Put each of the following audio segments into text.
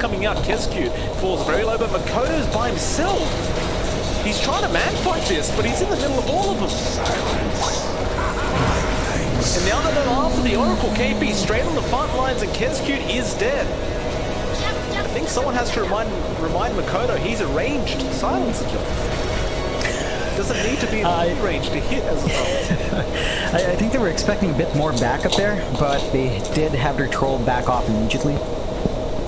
coming out. Kescu falls very low, but Makoto's by himself. He's trying to man-fight this, but he's in the middle of all of them. And now that they're after the Oracle, KP straight on the front lines, and Kescu is dead. I think someone has to remind Makoto he's a ranged silencer kill. Doesn't need to be in range to hit as a silencer. I think they were expecting a bit more backup there, but they did have their troll back off immediately.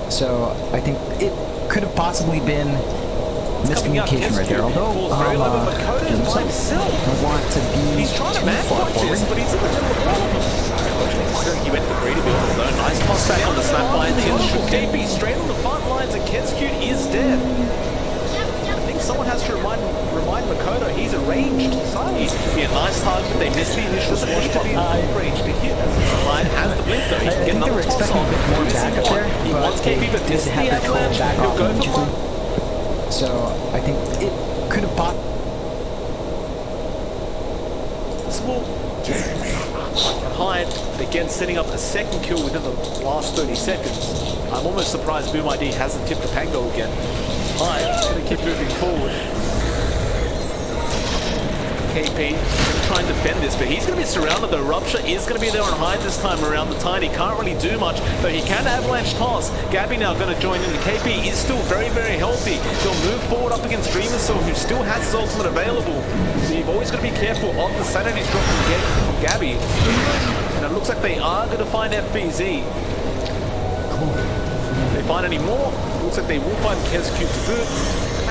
So I think it could have possibly been miscommunication right there. Although I want to be he's trying to man-fight this, but he's in the middle of all of them. unfortunately, considering he went for greedy build. Though nice toss back on the snap by KP straight on the front lines, and Kenscute is dead. I think someone has to remind Makoto he's a ranged silence. It'd be a nice target, but they missed the initial squash to be in full range to hit. Hyde has the blink though. He can get they another were toss expecting on. a bit more back up there, He but wants KP, but did this have the their troll avalanche. back He'll off go for immediately. one. So I think it could have popped. Hyde, again, setting up a second kill within the last 30 seconds. I'm almost surprised BoomID hasn't tipped the Pango again. Hyde's going to keep moving forward. KP gonna try and defend this, but he's going to be surrounded though. Rupture is going to be there on Hyde this time around the Tiny. Can't really do much, though he can avalanche toss. Gabby now going to join in. The KP is still very, very healthy. He'll move forward up against Dreamersaw, who still has his ultimate available. So you've always got to be careful of the sanity's drop from Gabby. And it looks like they are going to find FBZ. If they find any more, it looks like they will find Kenscute to boot.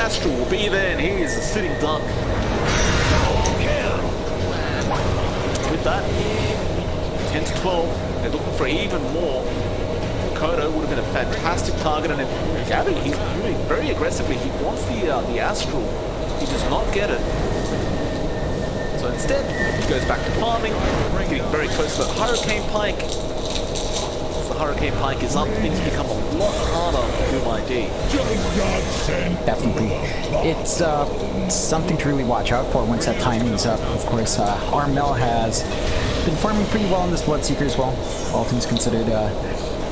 Astral will be there, and he is a sitting duck. With that, 10 to 12, they're looking for even more. Makoto would have been a fantastic target, and Gabby, he's moving very aggressively. He wants the Astral. He does not get it. So instead, he goes back to farming, getting very close to that Hurricane Pike. As the Hurricane Pike is up, things become a lot harder for BoomID. Definitely. It's something to really watch out for once that timing is up. Of course, Armel has been farming pretty well in this Bloodseeker as well, all things considered.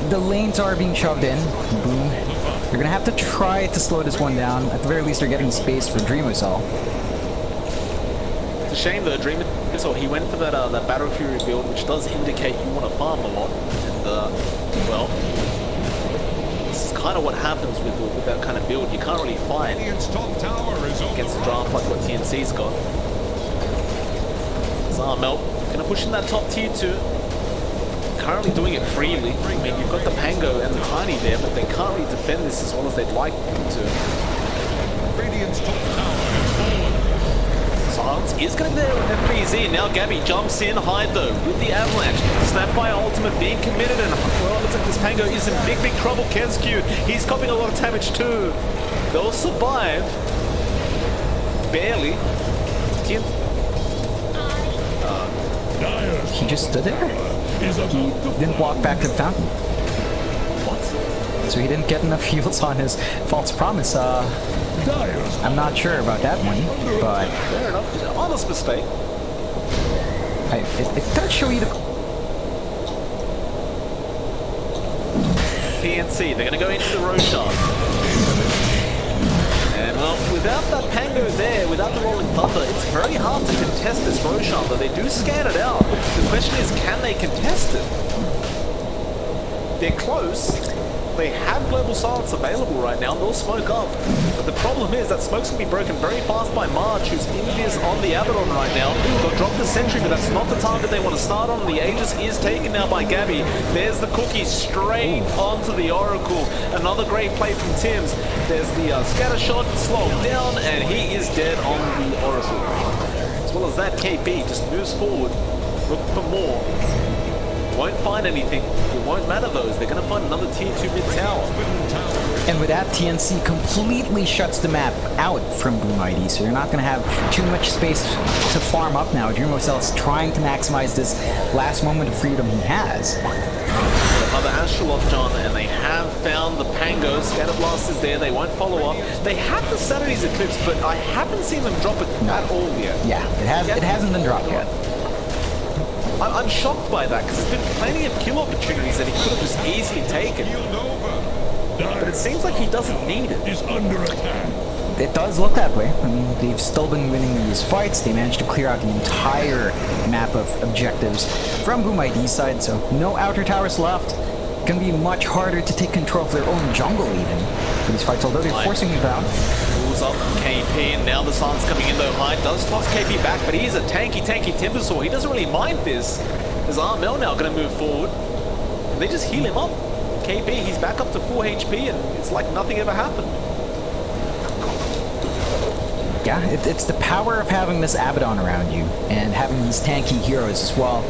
The lanes are being shoved in. Boom. They're going to have to try to slow this one down. At the very least, they're getting space for Dreamersaw. It's a shame though, Dreamersaw, he went for that Battle Fury build, which does indicate you want to farm a lot. And, well, this is kind of what happens with that kind of build. You can't really fight against the draft like what TNC's got. Zarmel gonna push in that top tier 2. Currently doing it freely. I mean, you've got the Pango and the Tiny there, but they can't really defend this as well as they'd like them to. Radiant's top tower is fallen. Silence is going to be there with FBZ, and now Gabby jumps in, Hyde though, with the avalanche. Snapfire ultimate being committed, and well, it looks like this Pango is in big, big trouble. Kenscute, he's copying a lot of damage too. They'll survive. Barely. He just stood there? He didn't walk back to the fountain. What? So he didn't get enough heals on his false promise. I'm not sure about that one, but Fair enough. It's an honest mistake. it does show you the... TNC, they're going to go into the Roshan. And well, without that Pango there, without the Rolling Thunder, it's very hard to contest this Roshan, though they do scan it out. The question is, can they contest it? They're close. They have Global Silence available right now, and they'll smoke up. But the problem is that smoke's going to be broken very fast by Marge, who's Invis on the Abaddon right now. They'll drop the Sentry, but that's not the target they want to start on. The Aegis is taken now by Gabby. There's the cookie straight onto the Oracle. Another great play from Tim's. There's the scatter shot, slow him down, and he is dead on the Oracle. As well as that, KP just moves forward, looking for more. Won't find anything. It won't matter those. They're going to find another tier 2 mid tower. And with that, TNC completely shuts the map out from BoomID, so you're not going to have too much space to farm up now. Dreamersaw is trying to maximize this last moment of freedom he has. Another Astrolot, John, and they have found the Pango. Scatter Blast is there. They won't follow up. They have the Saturday's Eclipse, but I haven't seen them drop it at all yet. Yeah, it hasn't been dropped yet. I'm shocked by that, because there's been plenty of kill opportunities that he could have just easily taken. But it seems like he doesn't need it. Is under attack. It does look that way. I mean, they've still been winning these fights. They managed to clear out the entire map of objectives from BoomID's side, so no outer towers left. Gonna be much harder to take control of their own jungle even for these fights, although they're forcing it down. Pulls up KP, and now the Silence coming in though. Hyde does toss KP back, but he's a tanky Timbersaw. He doesn't really mind this. There's Armel now going to move forward. They just heal him up. KP, he's back up to 4 HP, and it's like nothing ever happened. Yeah, it's the power of having this Abaddon around you and having these tanky heroes as well.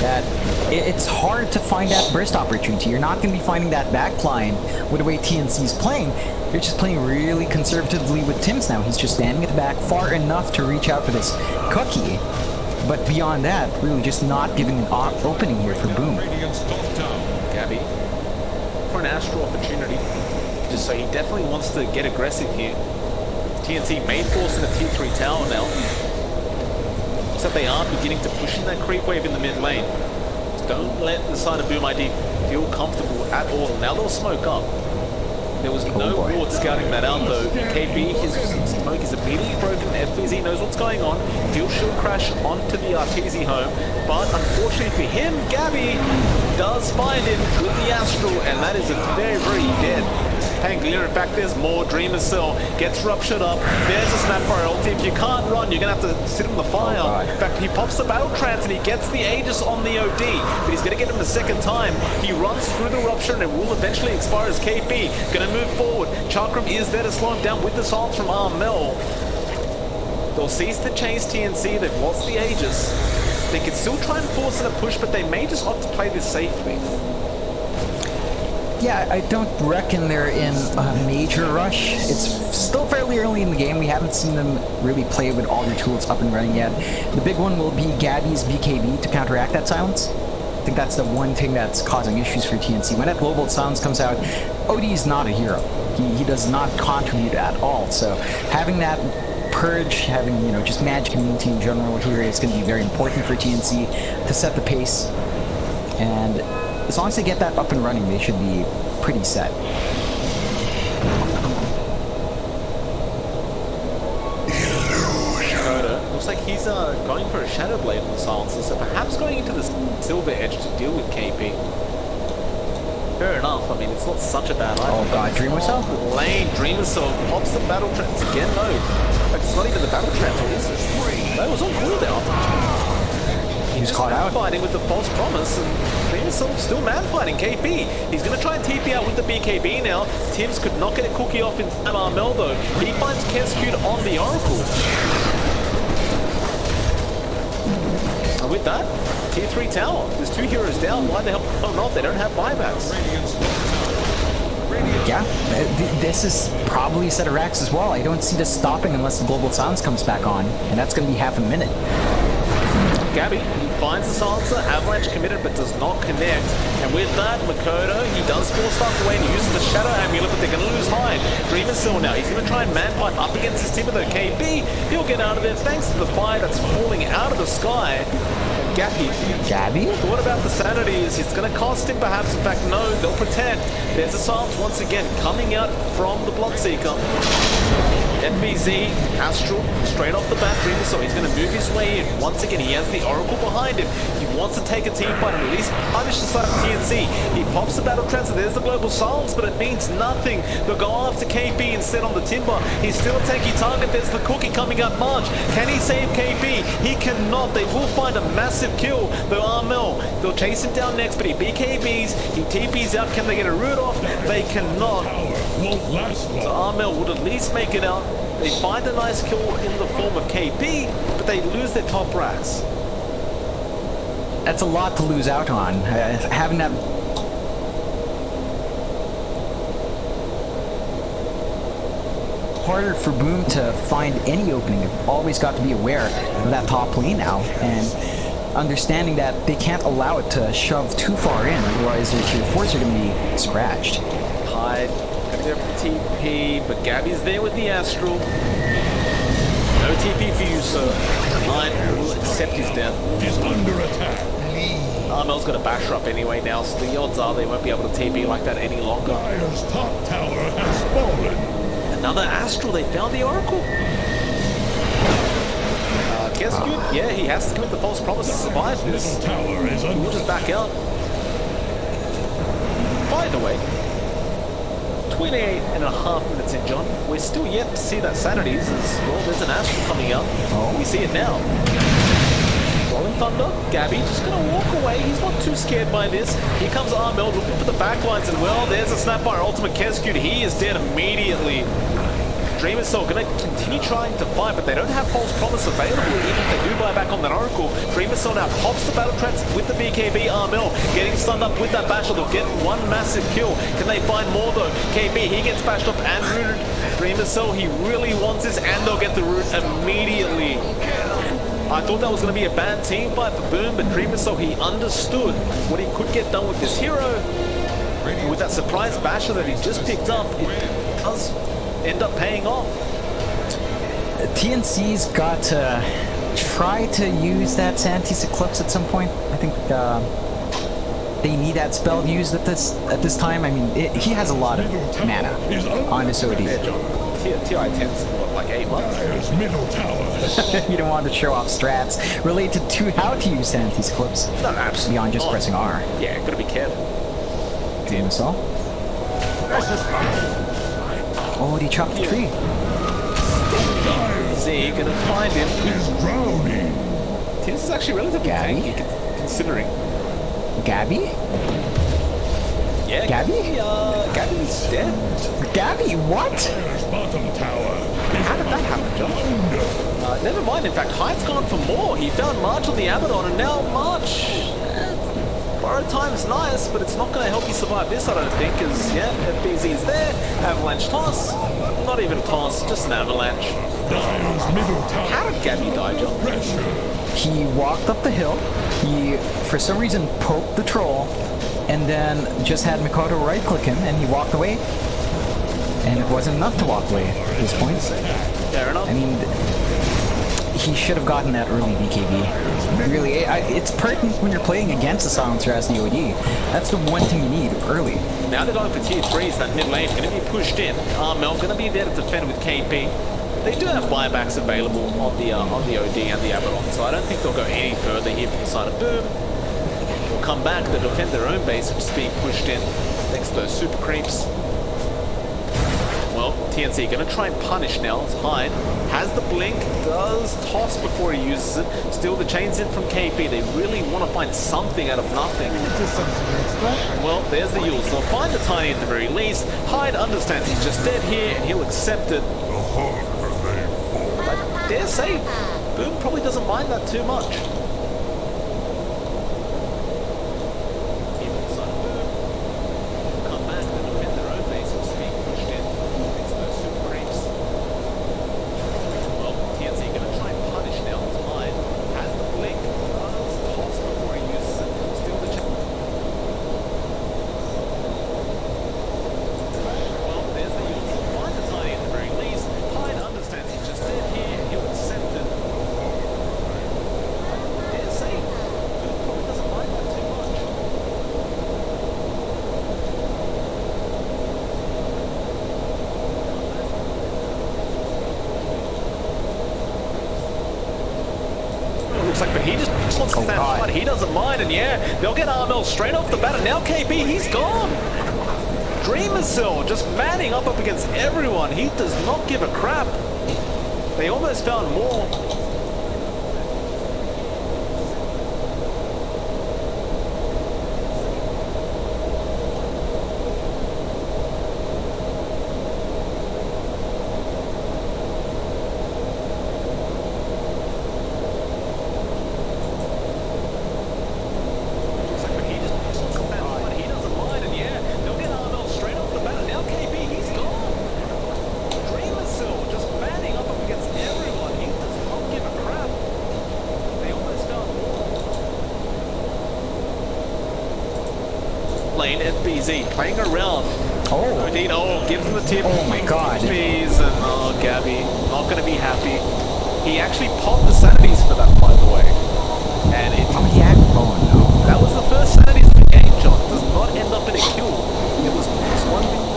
that it's hard to find that burst opportunity. You're not going to be finding that backline with the way TNC is playing. You're just playing really conservatively with Tim's now. He's just standing at the back far enough to reach out for this cookie. But beyond that, really just not giving an opening here for Boom. Gabby, for an Astral opportunity, just so he definitely wants to get aggressive here. TNC may force in a tier 3 tower now. Except they are beginning to push in that creep wave in the mid lane. Just don't let the side of Boom ID feel comfortable at all. Now they'll smoke up. There was no ward scouting that out though. KB, his smoke is immediately broken. FBZ knows what's going on. He'll shield crash onto the Arteezy home. But unfortunately for him, Gabby does find him with the Astral, and that is a very, very dead Pangolier. In fact, there's more. Dreamer Cell gets ruptured up. There's a Snapfire ulti. If you can't run, you're going to have to sit in the fire. In fact, he pops the Battle Trance and he gets the Aegis on the OD. But he's going to get him the second time. He runs through the rupture and it will eventually expire as KP. Going to move forward. Chakram is there to slow him down with the silence from Armel. They'll cease to chase TNC. They've lost the Aegis. They could still try and force in a push, but they may just opt to play this safely. Yeah, I don't reckon they're in a major rush. It's still fairly early in the game. We haven't seen them really play with all their tools up and running yet. The big one will be Gabby's BKB to counteract that silence. I think that's the one thing that's causing issues for TNC. When that global silence comes out, OD is not a hero. He does not contribute at all. So having that purge, having, you know, just magic immunity in general here is going to be very important for TNC to set the pace. And as long as they get that up and running, they should be pretty set. Looks like he's going for a Shadow Blade on the silencer, so perhaps going into the Silver Edge to deal with KP. Fair enough, I mean, it's not such a bad idea. Oh god, Dreamer Cell? Lane, Dreamer Cell pops the Battle Trance again, no. In fact, it's not even the Battle Trance, what is it? That was on cooldown. He's caught out. Fighting with the false promise, and Dreamer Cell still man fighting KP. He's going to try and TP out with the BKB now. Tims could not get a cookie off in time. Armel though. He finds Kescute on the Oracle. And with that, tier 3 tower. There's 2 heroes down. Why the hell not? They don't have buybacks. Yeah, this is probably a set of racks as well. I don't see this stopping unless the global silence comes back on, and that's going to be half a minute. Gabby, he finds the silencer, Avalanche committed but does not connect. And with that, Makoto, he does force stuff away and uses the Shadow Amulet, but they're going to lose Hyde. Dreamer Cell now, he's going to try and man-fight up against his team with KP. He'll get out of there thanks to the fire that's falling out of the sky. Gabby? What about the sanities? It's going to cost him perhaps. In fact, no, they'll pretend. There's a silence once again coming out from the Bloodseeker. FBZ, Astral, straight off the bat, Dreamer, so he's going to move his way in. Once again, he has the Oracle behind him. He wants to take a team fight and at least punish the side of TNC. He pops the Battle Trance, there's the global silence, but it means nothing. They'll go after KP instead on the Timber. He's still a tanky target. There's the cookie coming out March. Can he save KP? He cannot. They will find a massive kill. Though Armel, they'll chase him down next, but he BKBs, he TPs out. Can they get a root off? They cannot. So Armel would at least make it out. They find a nice kill in the form of KP, but they lose their top racks. That's a lot to lose out on. Having that... harder for Boom to find any opening. They've always got to be aware of that top lane now, and understanding that they can't allow it to shove too far in, otherwise their tier 4s are going to be scratched. Hyde, there for TP, but Gabby's there with the Astral. No TP for you, sir. Hyde will accept his death. Is under attack. Armel's got a basher up anyway now, so the odds are they won't be able to TP like that any longer. Dire's top tower has fallen. Another Astral, they found the Oracle. Kescute, yeah, he has to commit the false promise to survive this. Tower is under We'll just back out. By the way, 28.5 minutes in, John. We're still yet to see that Sanities as well. There's an Astral coming up. Oh, we see it now. Rolling Thunder, Gabby just going to walk away. He's not too scared by this. Here comes Armel looking for the backlines, and well, there's a Snapfire Ultimate Kescute. He is dead immediately. Dream is still going to continue trying to fight, but they don't have False Promise available. Even if they do buy back on that Oracle, Dream is still now pops the Battle Trance with the BKB Armel, getting stunned up with that Basher. They'll get one massive kill. Can they find more though? KB, he gets bashed up and rooted. Dream is still, he really wants this, and they'll get the root immediately. I thought that was going to be a bad team fight for Boom, but Dream is so he understood what he could get done with this hero. With that surprise Basher that he just picked up, it does end up paying off. TNC's got to try to use that Santis Eclipse at some point. I think they need that spell used at this time. I mean, he has a lot of mana on his OD. TI 10's what, like 8 months? Middle tower. You don't want to show off strats related to how to use Santis Eclipse. No, absolutely beyond just not. pressing R. Yeah, gotta be careful. TNC. Oh, he chopped the tree. Z gonna find him. Is drowning. This is actually relatively tanky considering. Gabby? Yeah, Gabby? Gabby's dead. Gabby, what? Bottom tower. How did that happen, John? Never mind, in fact, Hyde's gone for more. He found March on the Abaddon, and now March. Borrow time's nice, but it's not going to help you survive this, I don't think, because, yeah, FBZ's there. Avalanche toss. Not even toss, just an avalanche. How did Gabby die, John? He walked up the hill. He, for some reason, poked the troll, and then just had Mikoto right-click him, and he walked away. And it wasn't enough to walk away at this point. Fair enough. I mean, he should have gotten that early BKB. Really, it's pertinent when you're playing against a Silencer as the OD. That's the one thing you need early. Now they're going for tier 3s, that mid lane going to be pushed in. Armel going to be there to defend with KP. They do have buybacks available on the OD and the Abaddon, so I don't think they'll go any further here from the side of Boom. They'll come back to defend their own base, which is being pushed in next to those super creeps. Well, TNC going to try and punish now. It's Hyde. Has the blink, does toss before he uses it. Still the chains in from KP. They really want to find something out of nothing. Well, there's the Yules. They'll find the Tiny at the very least. Hyde understands he's just dead here and he'll accept it. I dare say, Boom probably doesn't mind that too much. But he just wants to stand fight. He doesn't mind, and yeah, they'll get Armel straight off the bat, and now KP, he's gone. Dreamercell just manning up against everyone. He does not give a crap. They almost found more. Lane FBZ playing around. Oh. Indeed, gives him the tip. Oh my god. FBZ and Gabby, not going to be happy. He actually popped the sanities for that, by the way. And it. Oh, yeah. Oh no. That was the first sanities of the game, John. It does not end up in a kill. It was one thing.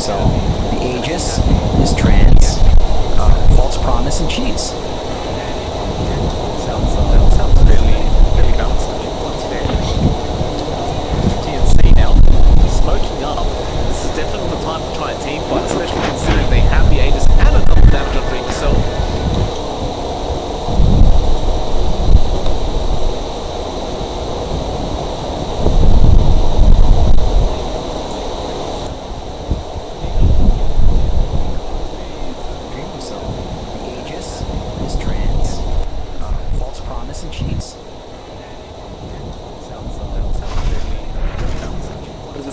The Aegis, his trance, false promise, and cheese. Sounds fairly balanced to me. That's fair. TNC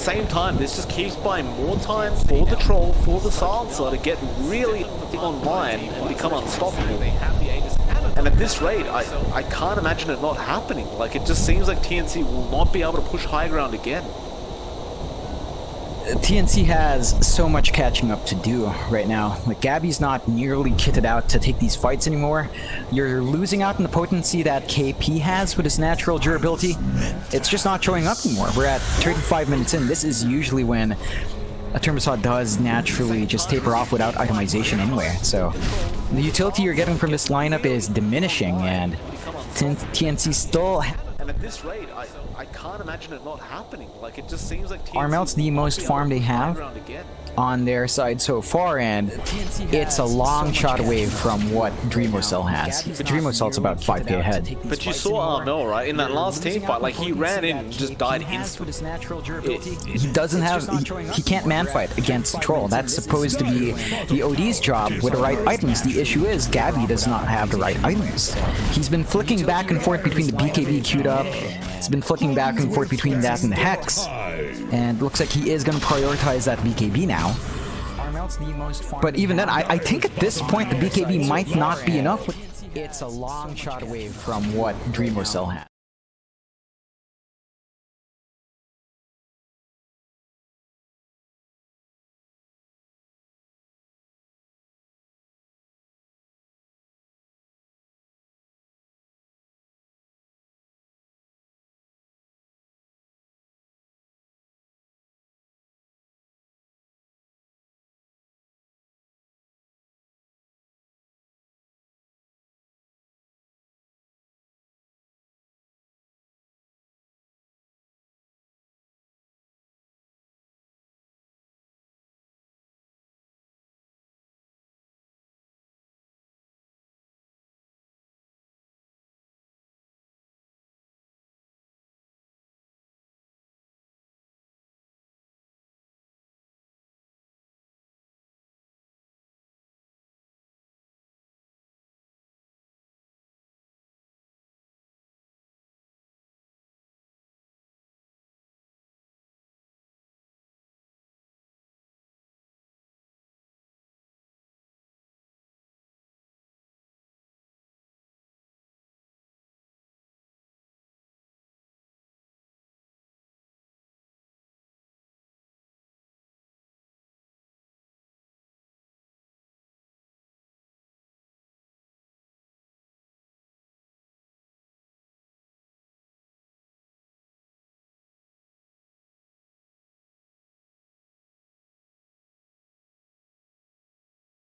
same time, this just keeps buying more time for the troll, for the silencer to get really online and become unstoppable. And at this rate, I can't imagine it not happening. Like, it just seems like TNC will not be able to push high ground again. TNC has so much catching up to do right now. Like, Gabby's not nearly kitted out to take these fights anymore. You're losing out on the potency that KP has with his natural durability. It's just not showing up anymore. We're at 35 minutes in. This is usually when a Thermostat does naturally just taper off without itemization anyway. So the utility you're getting from this lineup is diminishing, and TNC still... And at this rate, I can't imagine it not happening. Like, it just seems like TNC Armel's the most farm they have on their side so far, and it's a long shot away from what Dreamocell has. But Dreamocell's about 5k ahead. But you saw Armel, right? In that last team fight, like, he ran in and just died instantly. He doesn't have... He can't man-fight against the Troll. That's supposed to be the OD's job with the right items. The issue is Gabby does not have the right items. He's been flicking back and forth between the BKB queued up. He's been flicking back and forth between that and the Hex. And looks like he is going to prioritize that BKB now. But even then, I think at this point the BKB might not be enough. It's a long shot away from what Dreamocell has.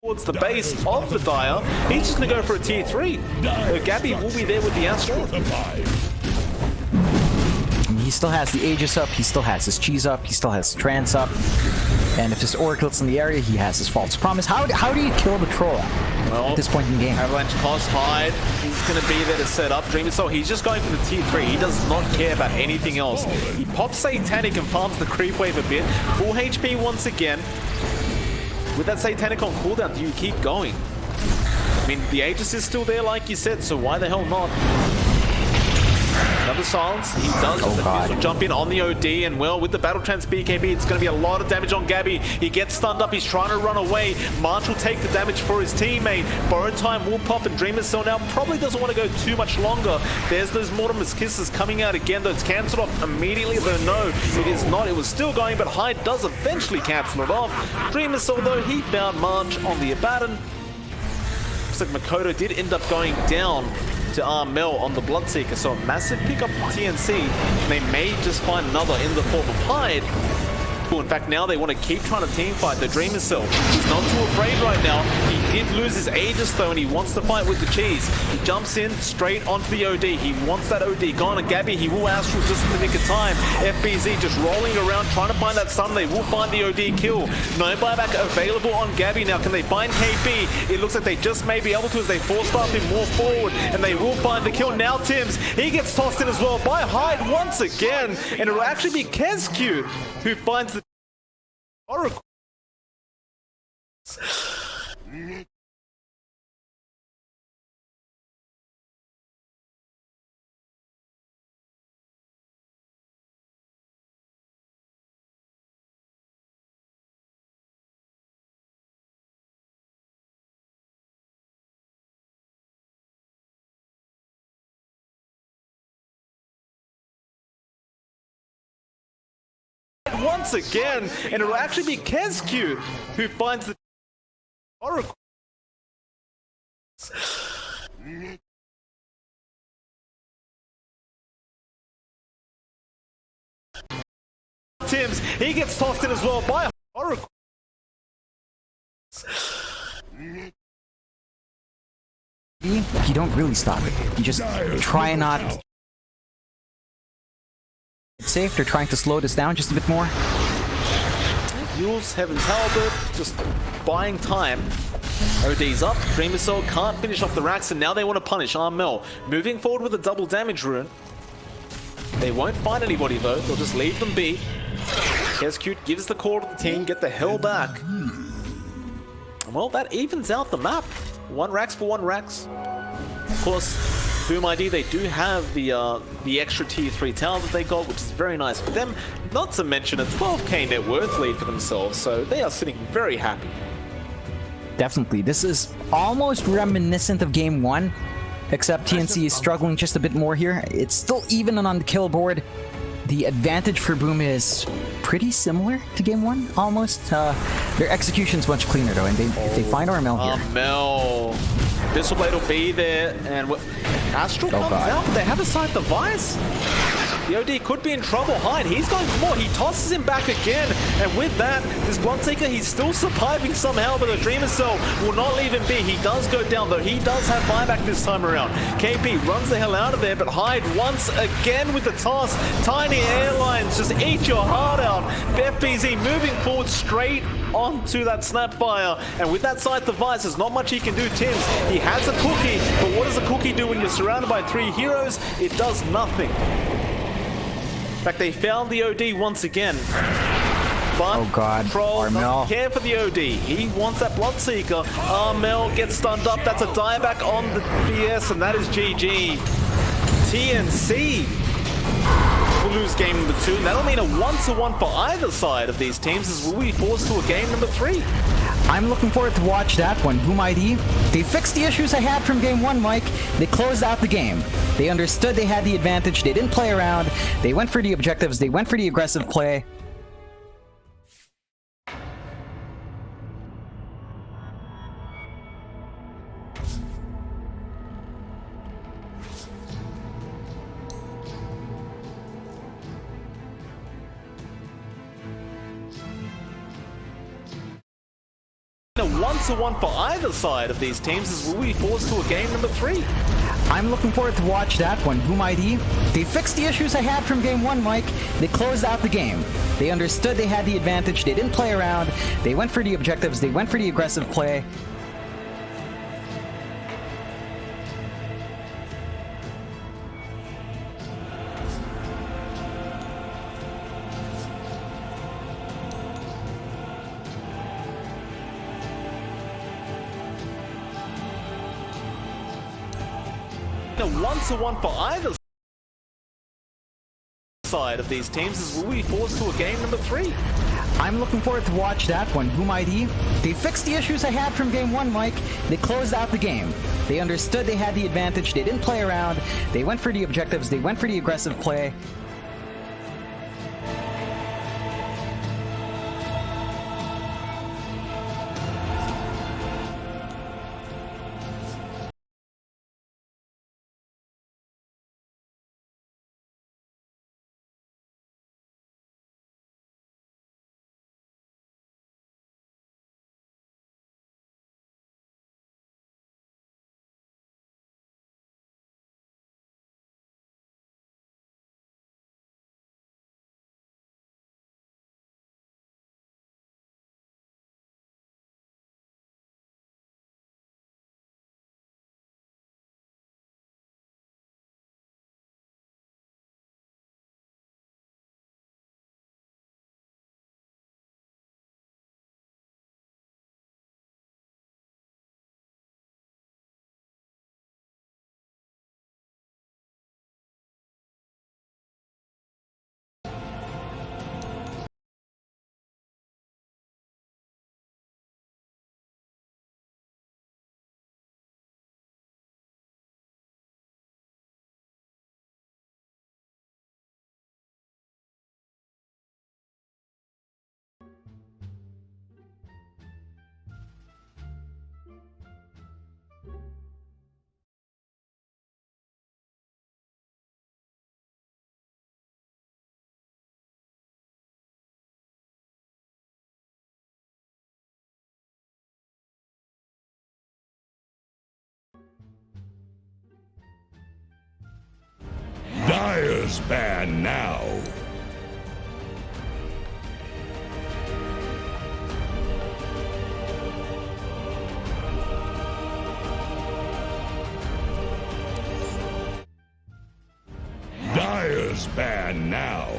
Towards the base of the Dire, he's just going to go for a tier 3. Gabby will be there with the Astral. He still has the Aegis up, he still has his Cheese up, he still has his Trance up. And if his Oracle's in the area, he has his False Promise. How do you kill the Troll at this point in the game? Avalanche cost hide. He's going to be there to set up Dreamer. So he's just going for the tier 3. He does not care about anything else. He pops Satanic and farms the creep wave a bit. Full HP once again. With that Satanic on cooldown, do you keep going? I mean, the Aegis is still there, like you said, so why the hell not? Another silence. He does. Will jump in on the OD, and well, with the Battle Trance BKB, it's going to be a lot of damage on Gabby. He gets stunned up. He's trying to run away. March will take the damage for his teammate. Borrowed Time will pop, and Dreamocell now probably doesn't want to go too much longer. There's those Mortimer's Kisses coming out again, though it's cancelled off immediately, though no, it is not. It was still going, but Hyde does eventually cancel it off. Dreamocell, though, he found March on the Abaddon. Looks like Makoto did end up going down to Armel on the Bloodseeker, so a massive pickup for TNC. They may just find another in the form of Hyde. In fact, now they want to keep trying to teamfight the Dreamocell. He's not too afraid right now. He did lose his Aegis though, and he wants to fight with the Cheese. He jumps in straight onto the OD. He wants that OD gone, and Gabby, he will Astral just in the nick of time. FBZ just rolling around, trying to find that stun. They will find the OD kill. No buyback available on Gabby now. Can they find KP? It looks like they just may be able to as they force up him more forward, and they will find the kill. Now Tim's, he gets tossed in as well by Hyde once again, and it will actually be KezQ who finds the Oracle. once again, and it will actually be Kezcute who finds the Oracle. Tim's, he gets tossed in as well by Oracle. You don't really stop it. You just try not. It's safe. They're trying to slow this down just a bit more. Yules, Heaven's Halberd, just buying time. OD's up, Dreamer Soul can't finish off the racks, and now they want to punish Armel. Moving forward with a double damage rune. They won't find anybody though, they'll just leave them be. Kezcute gives the call to the team, get the hell back. Well, that evens out the map. 1 racks for 1 racks. Of course, Boom ID, they do have the extra tier 3 tower that they got, which is very nice for them. Not to mention a 12k net worth lead for themselves, so they are sitting very happy. Definitely. This is almost reminiscent of Game 1, except TNC is struggling just a bit more here. It's still even on the kill board. The advantage for Boom is pretty similar to Game 1, almost. Their execution's much cleaner, though, and if they find Armel here... Armel. Pistol Blade will be there, and Astral comes out. They have a side device. The OD could be in trouble. Hyde, he's going for more. He tosses him back again, and with that, this Bloodseeker, he's still surviving somehow, but the Dreamer Cell will not leave him be. He does go down, though. He does have buyback this time around. KP runs the hell out of there, but Hyde once again with the toss. Tiny Airlines just eat your heart out. FBZ moving forward straight onto that Snapfire, and with that side device, there's not much he can do. Tims, he has a cookie, but what does a cookie do when you're surrounded by 3 heroes? It does nothing. In fact, they found the OD once again. But oh god, Troll Armel doesn't care for the OD. He wants that Bloodseeker. Armel gets stunned up. That's a dieback on the BS, and that is GG. TNC will lose game number 2, and that'll mean a 1-1 for either side of these teams, as we'll be forced to a game number 3. I'm looking forward to watch that one. Boom ID, they fixed the issues I had from Game 1, Mike. They closed out the game. They understood they had the advantage. They didn't play around. They went for the objectives. They went for the aggressive play. A 1-1 for either side of these teams, as we'll be forced to a game number 3. I'm looking forward to watch that one. Boom ID, they fixed the issues I had from Game 1, Mike. They closed out the game. They understood they had the advantage. They didn't play around. They went for the objectives. They went for the aggressive play. A 1-1 for either side of these teams, as we'll be forced to a game number 3. I'm looking forward to watch that one. Boom ID, they fixed the issues I had from Game 1, Mike. They closed out the game. They understood they had the advantage. They didn't play around. They went for the objectives. They went for the aggressive play. Dyer's ban now. Dyer's ban now.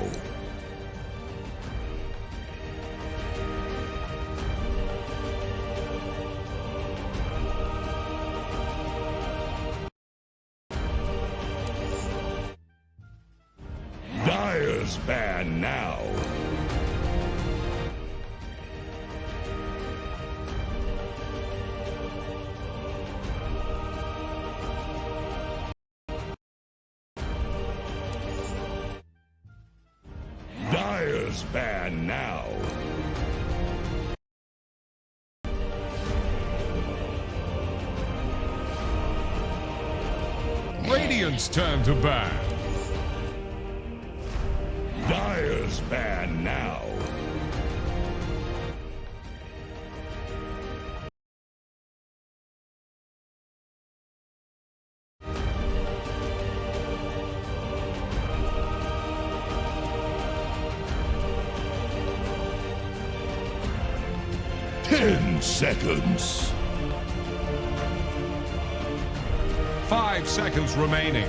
Dyer's ban now. Dyer's ban now. Radiant's turn to ban. Dyer's ban now. Ten seconds. 5 seconds remaining.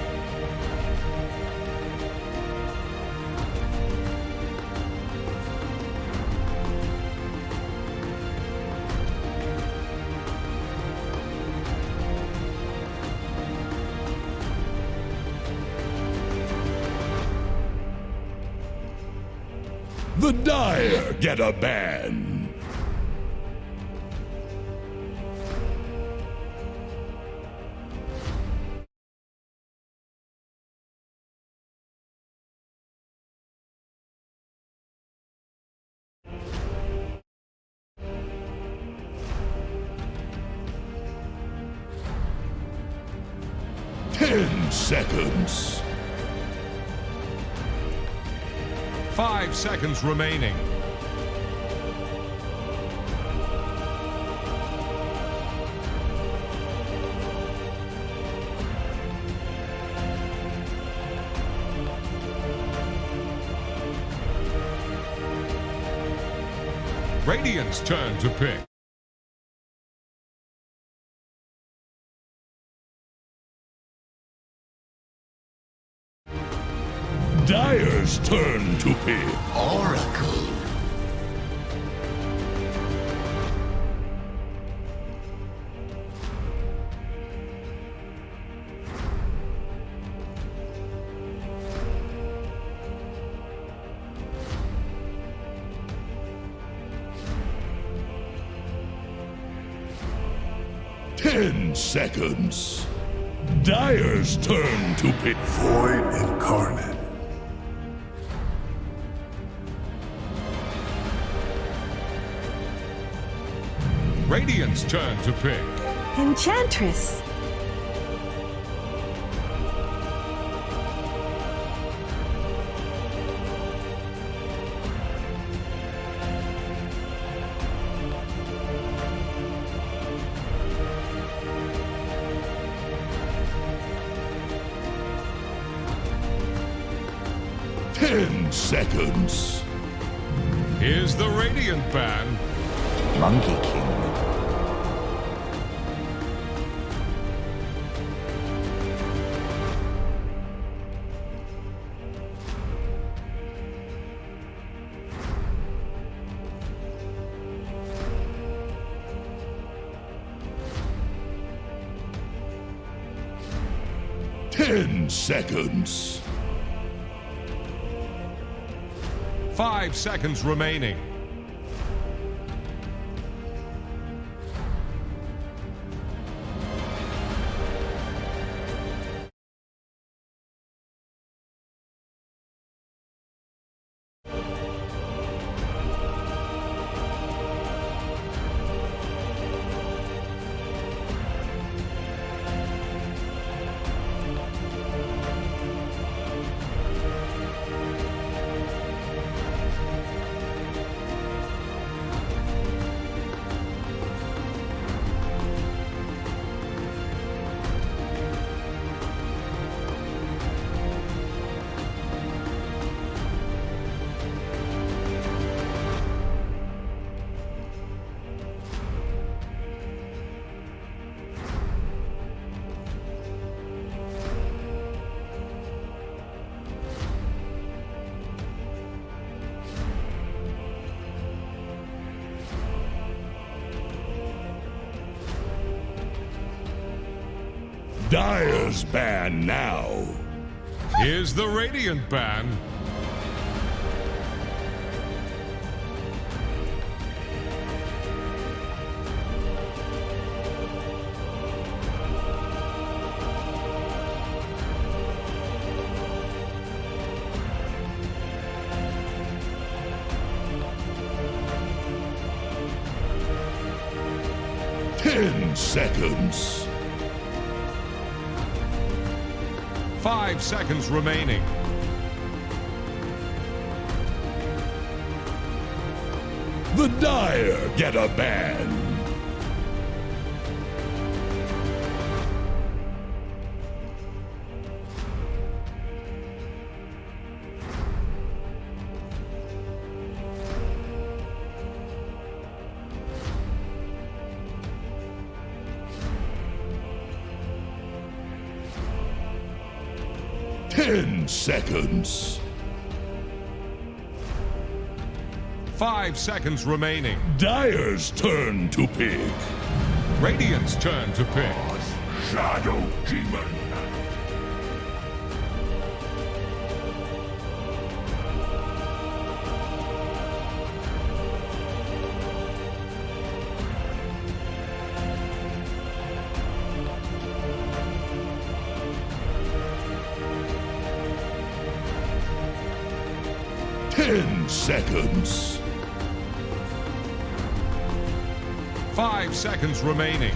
The Dyer get a ban. Ten seconds. 5 seconds remaining. Radiant's turn to pick. Dyer's turn to pick. Oracle. Ten seconds. Dyer's turn to pick. Void incarnate. Radiant's turn to pick. Enchantress. Ten seconds. Here's the Radiant ban. Monkey King. Ten seconds. 5 seconds remaining. Dire's ban now. Here's the Radiant ban. Seconds. 5 seconds remaining. The Dire get a ban. Seconds. 5 seconds remaining. Dire's turn to pick. Radiant's turn to pick. Shadow Demon. Seconds. 5 seconds remaining.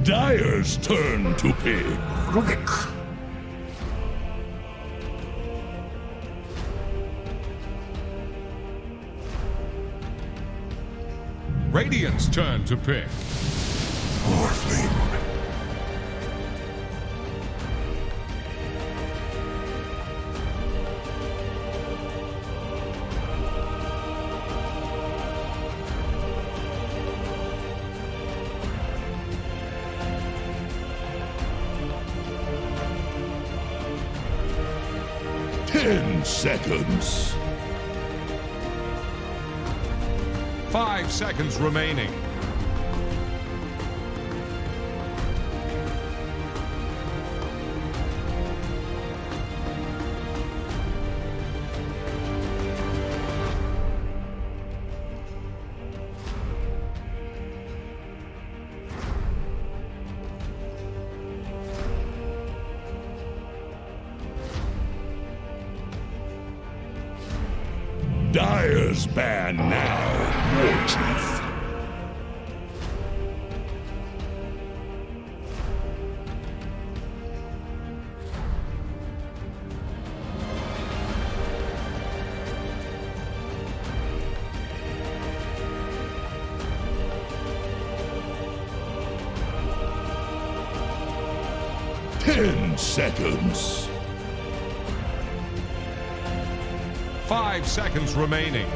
Dire's turn to pick. Radiant's turn to pick. Morphling. Seconds. 5 seconds remaining. Dire's ban now. Warchief. Seconds. 5 seconds remaining.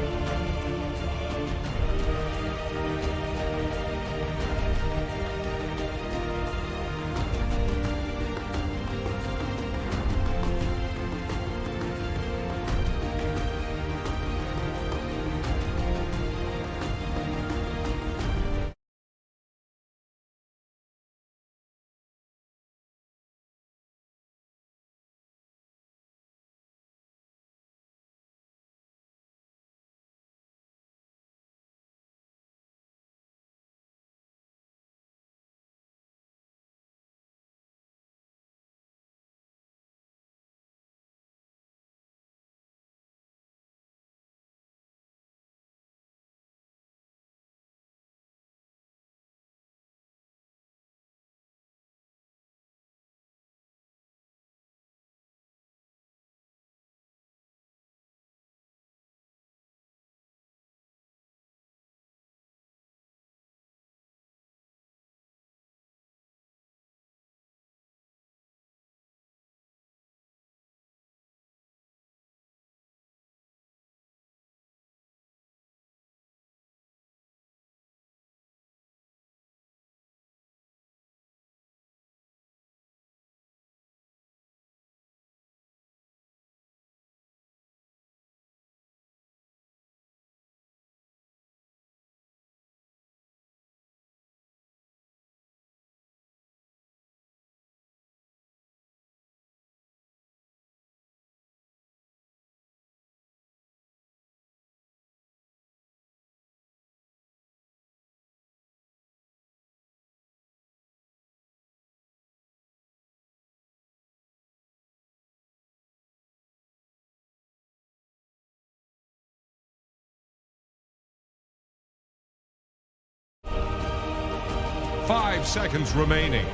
5 seconds remaining.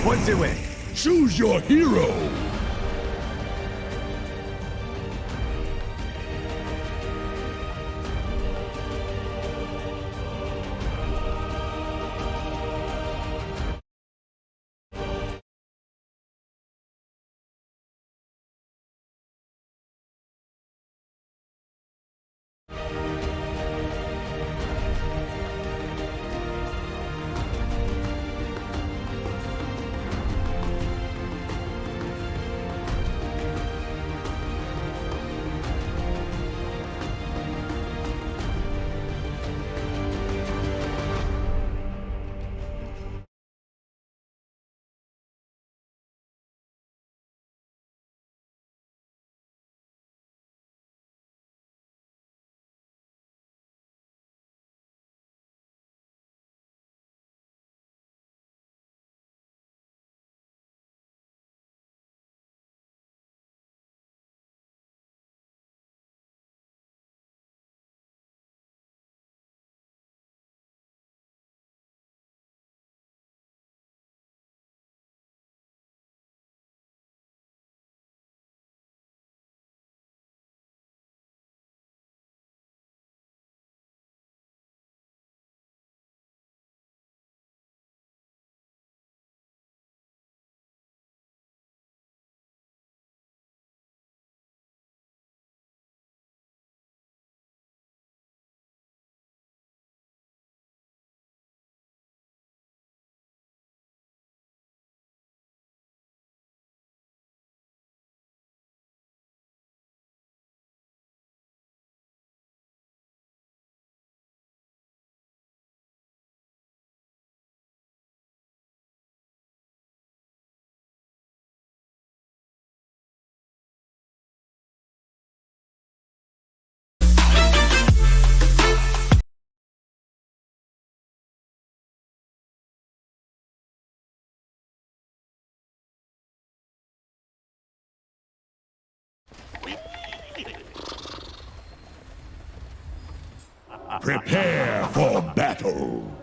What's the way? Choose your hero. Prepare for battle.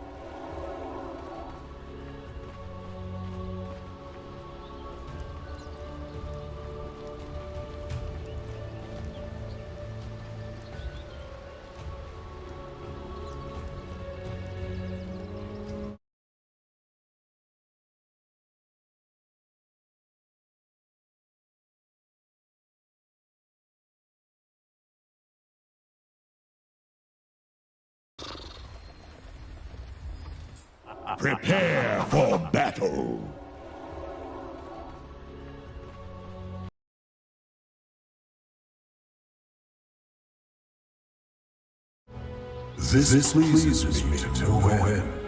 Prepare for battle. This pleases me to no end.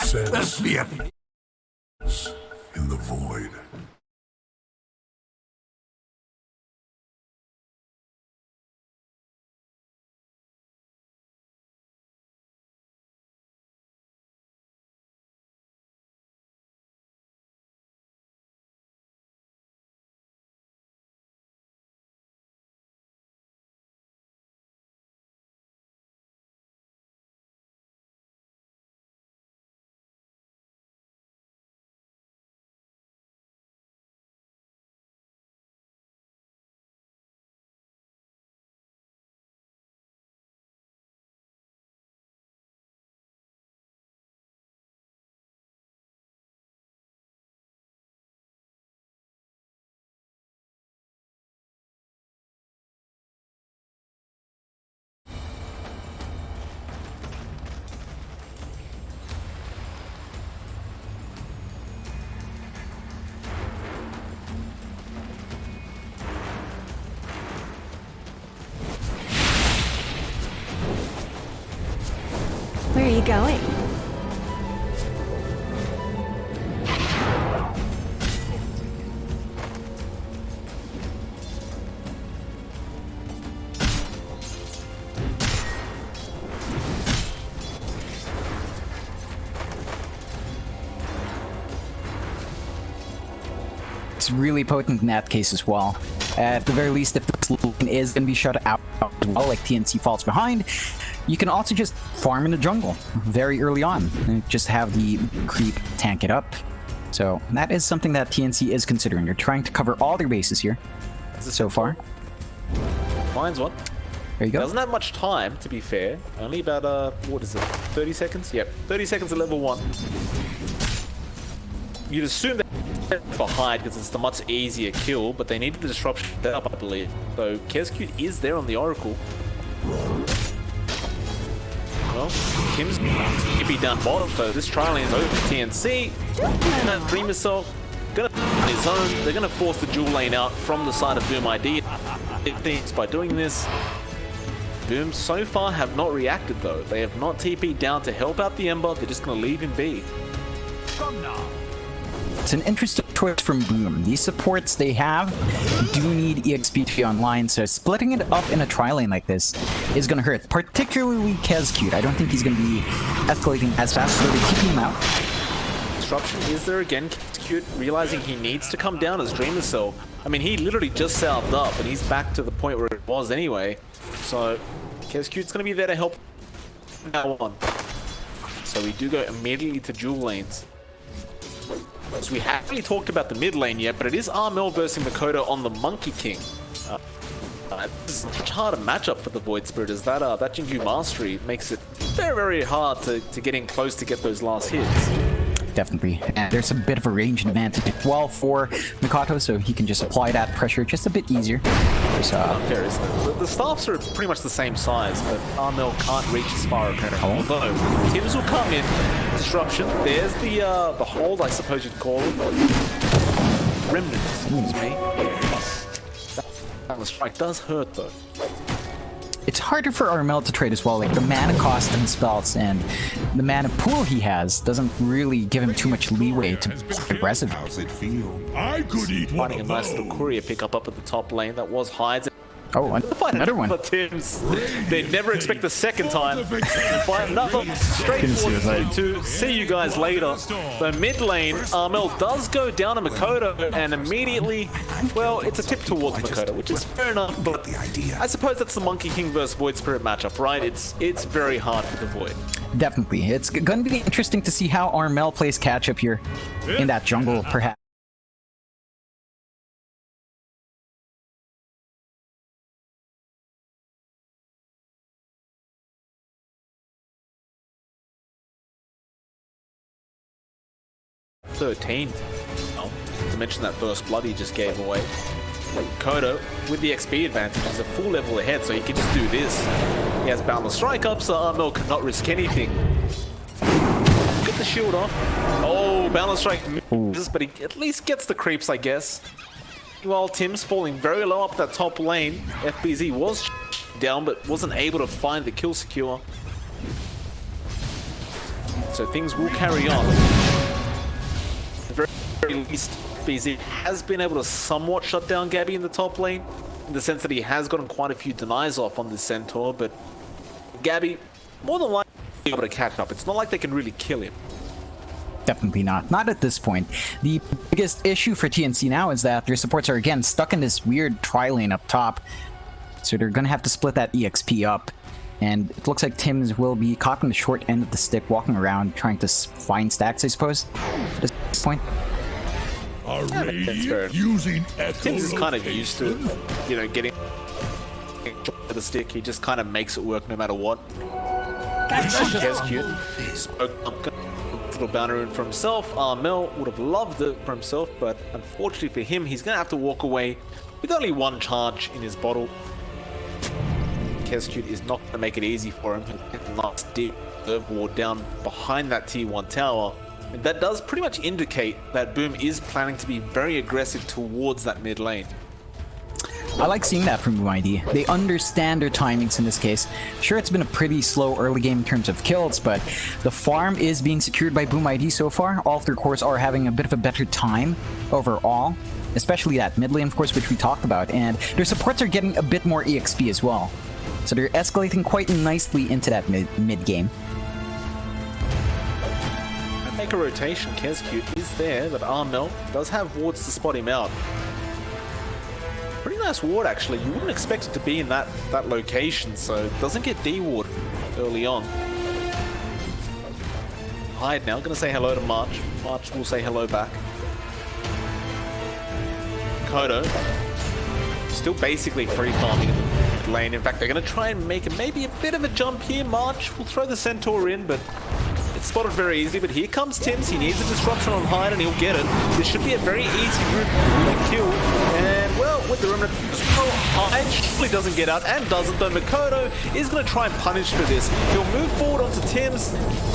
Sense in the void. Where are you going? It's really potent in that case as well. At the very least, if the lane is going to be shut out as well, like TNC falls behind, you can also just farm in the jungle very early on and just have the creep tank it up. So that is something that TNC is considering. They're trying to cover all their bases here so far. Finds one. There you go. Doesn't have much time, to be fair. Only about, what is it, 30 seconds? Yep, 30 seconds at level 1. You'd assume that for hide because it's the much easier kill, but they need the disruption up, I believe. So Kescute is there on the Oracle. Well, Tim's could be down bottom, so this trial is over for TNC. Gonna Dream Assault, gonna on his own. They're gonna force the dual lane out from the side of Boom ID. Things by doing this. Boom so far have not reacted though. They have not TP'd down to help out the Ember. They're just gonna leave him be. It's an interesting choice from Boom. These supports they have do need EXP to be online, so splitting it up in a tri-lane like this is going to hurt, particularly Kescute. I don't think he's going to be escalating as fast, so they keep him out. Disruption is there again. Kescute realizing he needs to come down as Dreamer Cell. I mean, he literally just salved up, and he's back to the point where it was anyway. So Kescute's going to be there to help from now on. So we do go immediately to dual lanes. So we haven't really talked about the mid lane yet, but it is Armel versus Makoto on the Monkey King. This is a much harder matchup for the Void Spirit, as that Jingu Mastery makes it very, very hard to get in close to get those last hits. Definitely. And there's a bit of a range advantage as well for Makoto, so he can just apply that pressure just a bit easier. So, unfair, isn't it? The staffs are pretty much the same size, but Armel can't reach as far apparently. Although, Tims will come in. Disruption. There's the hold, I suppose you'd call it. Remnant, excuse me. That strike does hurt though. It's harder for Armel to trade as well, like the mana cost and spells and the mana pool he has doesn't really give him too much leeway to be aggressive. How's it feel? I could eat one Finding a of nice those. little courier pick up at the top lane. That was Hides. Oh, another one. Tims. They'd never expect the second time. Find another straightforward to see you guys later. So mid lane, Armel does go down to Makoto and immediately, well, it's a tip towards Makoto, which is fair enough, but I suppose that's the Monkey King versus Void Spirit matchup, right? It's very hard for the Void. Definitely. It's going to be interesting to see how Armel plays catch up here in that jungle, perhaps. Oh, to mention that first blood he just gave away. Kodo, with the XP advantage, is a full level ahead, so he can just do this. He has Boundless Strike up, so Armel cannot risk anything. Get the shield off. Oh, Boundless Strike misses, but he at least gets the creeps, I guess. While Tim's falling very low up that top lane, FBZ was down, but wasn't able to find the kill secure. So things will carry on. At the very least, BZ has been able to somewhat shut down Gabby in the top lane, in the sense that he has gotten quite a few denies off on this Centaur, but Gabby, more than likely, be able to catch up. It's not like they can really kill him. Definitely not. Not at this point. The biggest issue for TNC now is that their supports are again stuck in this weird tri-lane up top. So they're going to have to split that EXP up. And it looks like Tim's will be caught in the short end of the stick, walking around trying to find stacks, I suppose, at this point. That's fair. Using Tim's is kind of used to, you know, getting the stick. He just kind of makes it work no matter what. Cute. Spoke up, little bouncer in for himself. Mel would have loved it for himself, but unfortunately for him, he's going to have to walk away with only one charge in his bottle. Cute is not going to make it easy for him. Last deep serve ward down behind that T1 tower. And that does pretty much indicate that Boom is planning to be very aggressive towards that mid lane. I like seeing that from Boom ID. They understand their timings in this case. Sure, it's been a pretty slow early game in terms of kills, but the farm is being secured by Boom ID so far. All of their cores are having a bit of a better time overall, especially that mid lane, of course, which we talked about, and their supports are getting a bit more EXP as well. So they're escalating quite nicely into that mid game. Make a rotation. Cute is there, but Armel does have wards to spot him out. Pretty nice ward, actually. You wouldn't expect it to be in that location, so it doesn't get D-ward early on. Hyde now, gonna say hello to March. March will say hello back. Kodo, still basically free farming in the mid lane. In fact, they're gonna try and make maybe a bit of a jump here. March will throw the Centaur in, but it's spotted very easily. But here comes Tims. He needs a disruption on Hyde, and he'll get it. This should be a very easy route to kill. And well, with the remnant, Hyde surely doesn't get out, and doesn't though. Makoto is going to try and punish for this. He'll move forward onto Tims,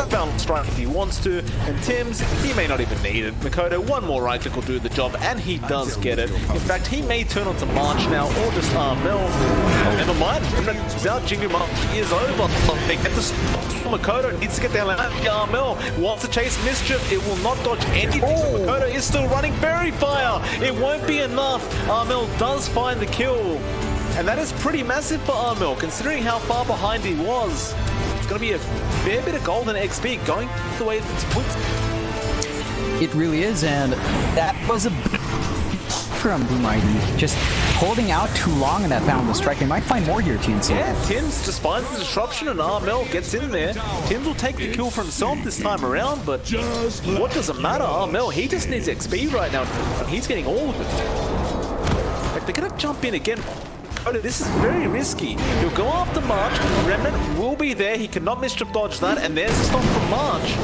balance strike if he wants to, and Tims, he may not even need it. Makoto, one more right click will do the job, and he does get it. In fact, he may turn onto March now, or just Mel. Oh, never mind. Without Jingu, March is over. They get the Makoto needs to get down. Mel wants to chase Mischief. It will not dodge anything. So Makoto is still running Fairy Fire. It won't be enough. Armel does find the kill. And that is pretty massive for Armel, considering how far behind he was. It's going to be a fair bit of golden XP going the way it's put. It really is, and that was a bit from Boom ID. Just holding out too long in that boundless strike. They might find more here, TNC. Yeah, Tims just finds the disruption and Armel gets in there. Tims will take the kill for himself this time around, but what does it matter? Armel, he just needs XP right now. He's getting all of it. Like, they're going to jump in again. This is very risky. He'll go after March. Remnant will be there. He cannot mischief dodge that, and there's a stop from March.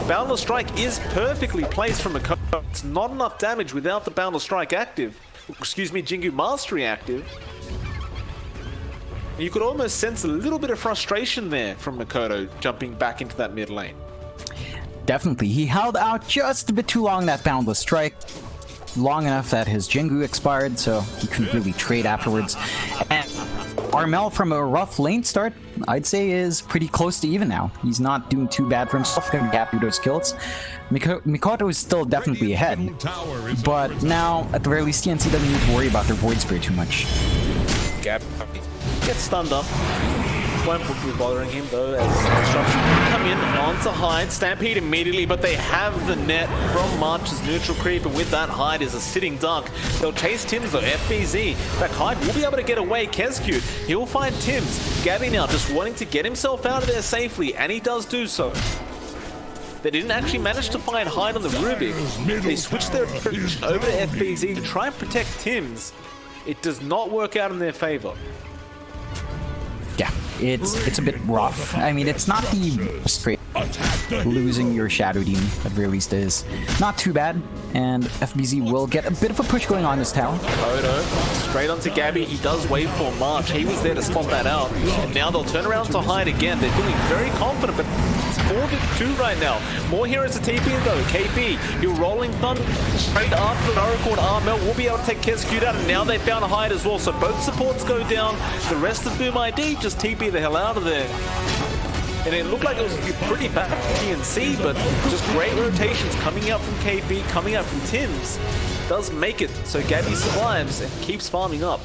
Boundless Strike is perfectly placed from a. It's not enough damage without the Boundless Strike active. Excuse me, Jingu Mastery active. You could almost sense a little bit of frustration there from Makoto jumping back into that mid lane. Definitely. He held out just a bit too long, that Boundless Strike. Long enough that his Jingu expired, so he couldn't really trade afterwards. And Armel, from a rough lane start, I'd say is pretty close to even now. He's not doing too bad for himself. Going to be happy with those kills. Mikoto is still definitely ahead, but now, at the very least, TNC doesn't need to worry about their Void Spray too much. Gap gets stunned up. Won't be bothering him though, as disruption come in onto Hyde. Stampede immediately, but they have the net from March's neutral creep, and with that, Hyde is a sitting duck. They'll chase Tims though, FBZ. In fact, Hyde will be able to get away. Cute, he'll find Tims. Gabby now just wanting to get himself out of there safely, and he does do so. They didn't actually manage to find Hyde on the Rubik. They switched their approach over to FBZ to try and protect Tims. It does not work out in their favor. Yeah, it's a bit rough. I mean, it's not the straight losing your Shadow Demon, at the very least is not too bad, and FBZ will get a bit of a push going on this tower. Odo, straight onto Gabby. He does wait for March. He was there to spot that out, and now they'll turn around to Hyde again. They're feeling very confident, but it's 4-2 right now. More heroes to TP though. KP, he'll rolling thunder straight after the Oracle, and Armel will be able to take Cute out, and now they found Hyde as well, so both supports go down. The rest of Boom ID just TP the hell out of there. and it looked like it was pretty bad for TNC, but just great rotations coming out from KP, coming out from Tims, does make it so Gabby survives and keeps farming up.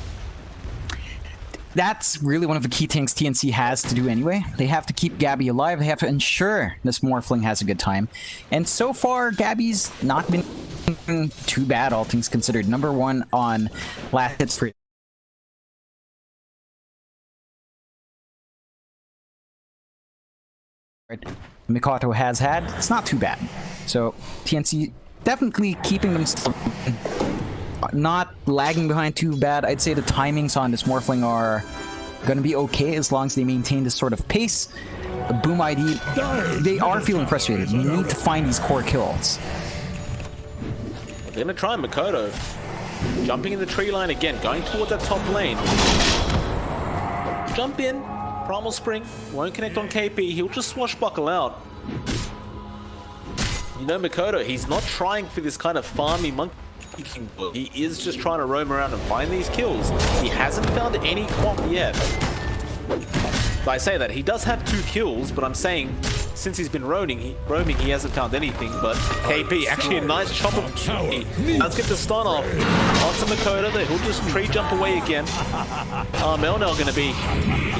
That's really one of the key things TNC has to do anyway. They have to keep Gabby alive. They have to ensure this Morphling has a good time. And so far, Gabby's not been too bad, all things considered. Number 1 on last hits for Mikoto has had. It's not too bad. So TNC definitely keeping them still, not lagging behind too bad. I'd say the timings on this Morphling are going to be okay as long as they maintain this sort of pace. Boom ID, they are feeling frustrated. They need to find these core kills. They're going to try Mikoto. Jumping in the tree line again, going toward that top lane. Jump in. Primal Spring. Won't connect on KP. He'll just swashbuckle out. You know Mikoto, he's not trying for this kind of farmy monkey king build. He is just trying to roam around and find these kills. He hasn't found any quant yet. I say that, he does have 2 kills, but I'm saying since he's been roaming, he hasn't found anything. But KP, actually a nice chop of KP. Let's get the stun off onto Mikoto. He'll just tree jump away again. Armel now going to be,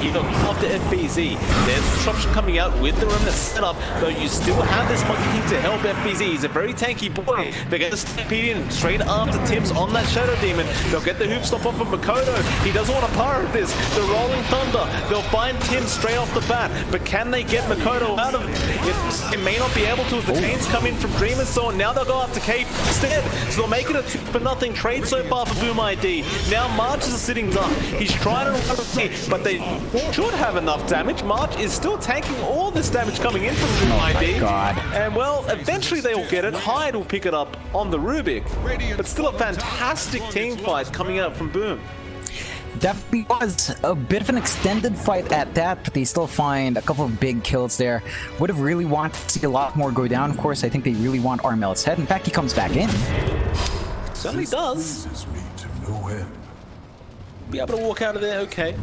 he got after FBZ. There's disruption coming out with the remnant setup, though you still have this Monkey King to help FBZ. He's a very tanky boy. They're going to stampede in straight after Tims on that Shadow Demon. They'll get the hoop stop off of Mikoto. He doesn't want to pirate this. The Rolling Thunder. They'll find Tims straight off the bat, but can they get Mikoto out of it? It may not be able to as the chains come in from Dreamer's Sword. Now they'll go after Cape instead. So they'll make it a 2-for-0 trade so far for Boom ID. Now March is a sitting duck. He's trying to run, but they should have enough damage. March is still tanking all this damage coming in from Boom ID. God. And well, eventually they will get it. Hyde will pick it up on the Rubik. But still a fantastic team fight coming out from Boom. Definitely was a bit of an extended fight at that, but they still find a couple of big kills there. Would have really wanted to see a lot more go down. Of course, I think they really want Armel's head. In fact, he comes back in. Certainly does. Me to no end. Be able to walk out of there, okay.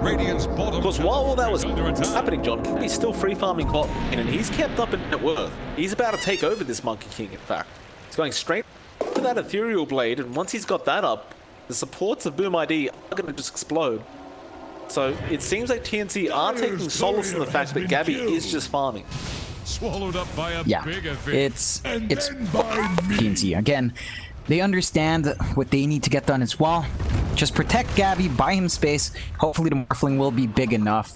Radiant's bottom Of course, while all that was under attack. happening, John, he's still free farming bot, and he's kept up in net worth. He's about to take over this Monkey King, in fact. He's going straight to that Ethereal Blade, and once he's got that up, the supports of Boom ID are going to just explode. So it seems like TNC are taking solace in the fact that Gabby is just farming. Swallowed up by a Yeah, bigger fish. it's TNC. Again, they understand what they need to get done as well. Just protect Gabby, buy him space. Hopefully the Morphling will be big enough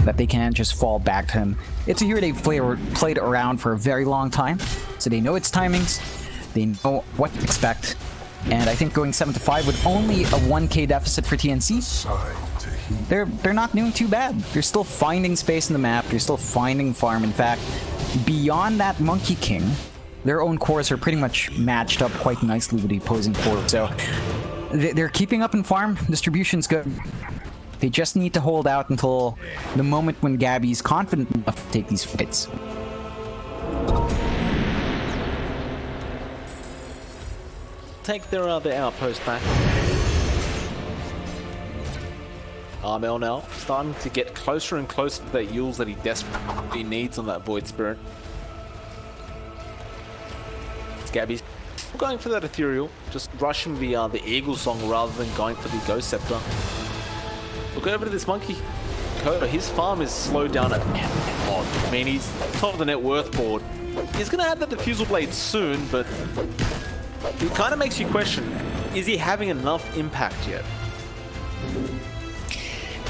that they can't just fall back to him. It's a hero they've played around for a very long time, so they know its timings, they know what to expect. And I think going 7-5 with only a 1k deficit for TNC, they're not doing too bad. They're still finding space in the map. They're still finding farm. In fact, beyond that Monkey King, their own cores are pretty much matched up quite nicely with the opposing core. So they're keeping up in farm. Distribution's good. They just need to hold out until the moment when Gabby's confident enough to take these fights. Take their outpost back. Armel now starting to get closer and closer to that Yules that he desperately needs on that Void Spirit. It's Gabby's going for that Ethereal, just rushing the Eagle Song rather than going for the Ghost Scepter. Look over to this Monkey Koda. His farm is slowed down at I mean, he's top of the net worth board. He's going to have that Diffusal Blade soon, but it kind of makes you question, is he having enough impact yet?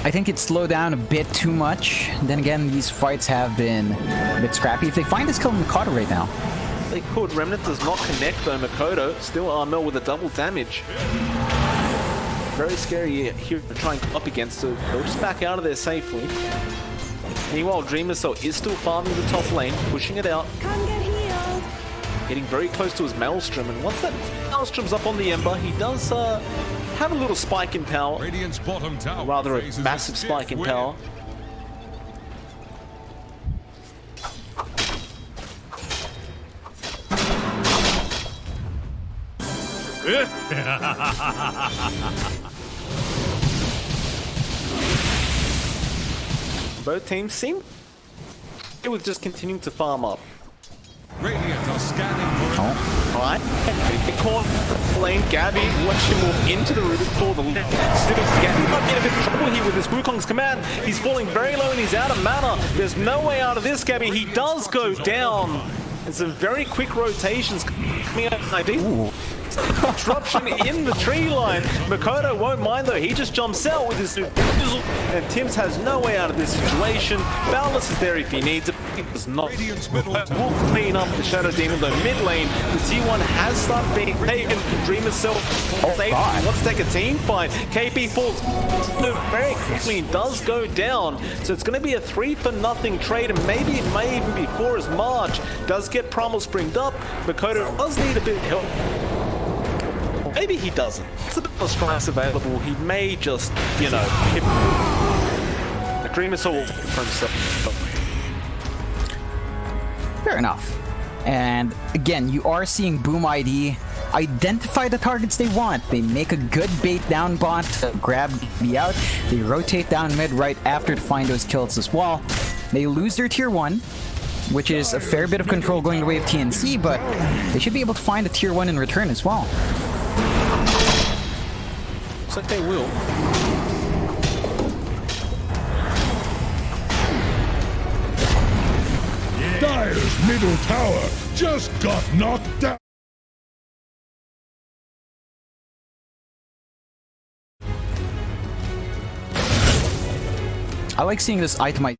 I think it's slowed down a bit too much. Then again, these fights have been a bit scrappy. If they find this kill in Mikoto right now. They could. Remnant does not connect though. Mikoto still Armel with a double damage. Very scary here to try and come up against, so they'll just back out of there safely. Meanwhile, Dreamer's Soul is still farming the top lane, pushing it out. Come get healed. Getting very close to his Maelstrom, and once that Maelstrom's up on the Ember, he does have a little spike in power. Radiant's bottom tower Rather a faces massive spike in win. power. Both teams seem with just continuing to farm up. Radiant are scanning for an Right, big call lane. Gabby watch him move into the Rubik for the still Gabby might get a bit of trouble here with this Wukong's command. He's falling very low and he's out of mana. There's no way out of this, Gabby. He does go down. And some very quick rotations coming out of ID. Disruption in the tree line. Makoto won't mind though. He just jumps out with his new fizzle, and Tims has no way out of this situation. Boundless is there if he needs it. He does not. Will clean up the Shadow Demon though. Mid lane, the T1 has started being taken. Dreamer Cell wants to take a team fight. KP falls very quickly and does go down. So it's going to be a 3-for-0 trade, and maybe it may even be 4 as March does get Primal Springed up. Makoto does need a bit of help. Maybe he doesn't. It's a bit of strikes available. He may just, you know, hit the Dreamer Soul for himself. Fair enough. And again, you are seeing Boom ID identify the targets they want. They make a good bait down bot to grab me out. They rotate down mid right after to find those kills as well. They lose their tier 1, which is a fair bit of control going the way of TNC, but they should be able to find a tier 1 in return as well. Looks like they will. Dire's middle tower just got knocked down. I like seeing this itemized.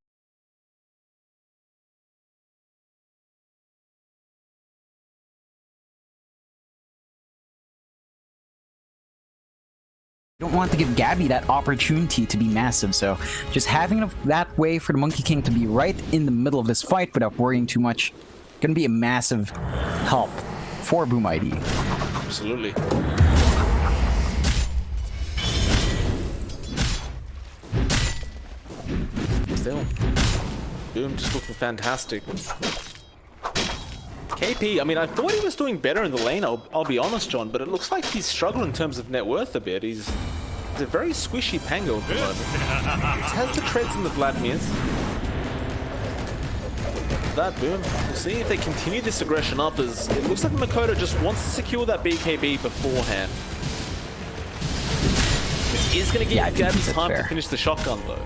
You don't want to give Gabby that opportunity to be massive, so just having that way for the Monkey King to be right in the middle of this fight without worrying too much gonna be a massive help for Boom ID. Absolutely. Still, Boom just looking fantastic. KP, I mean, I thought he was doing better in the lane, I'll be honest, John, but it looks like he's struggling in terms of net worth a bit. He's a very squishy Pango at the moment. He has the treads and the Vladimirs. That Boom. We'll see if they continue this aggression up, as it looks like Makoto just wants to secure that BKB beforehand. This is going to give Gabby time to finish the shotgun, though.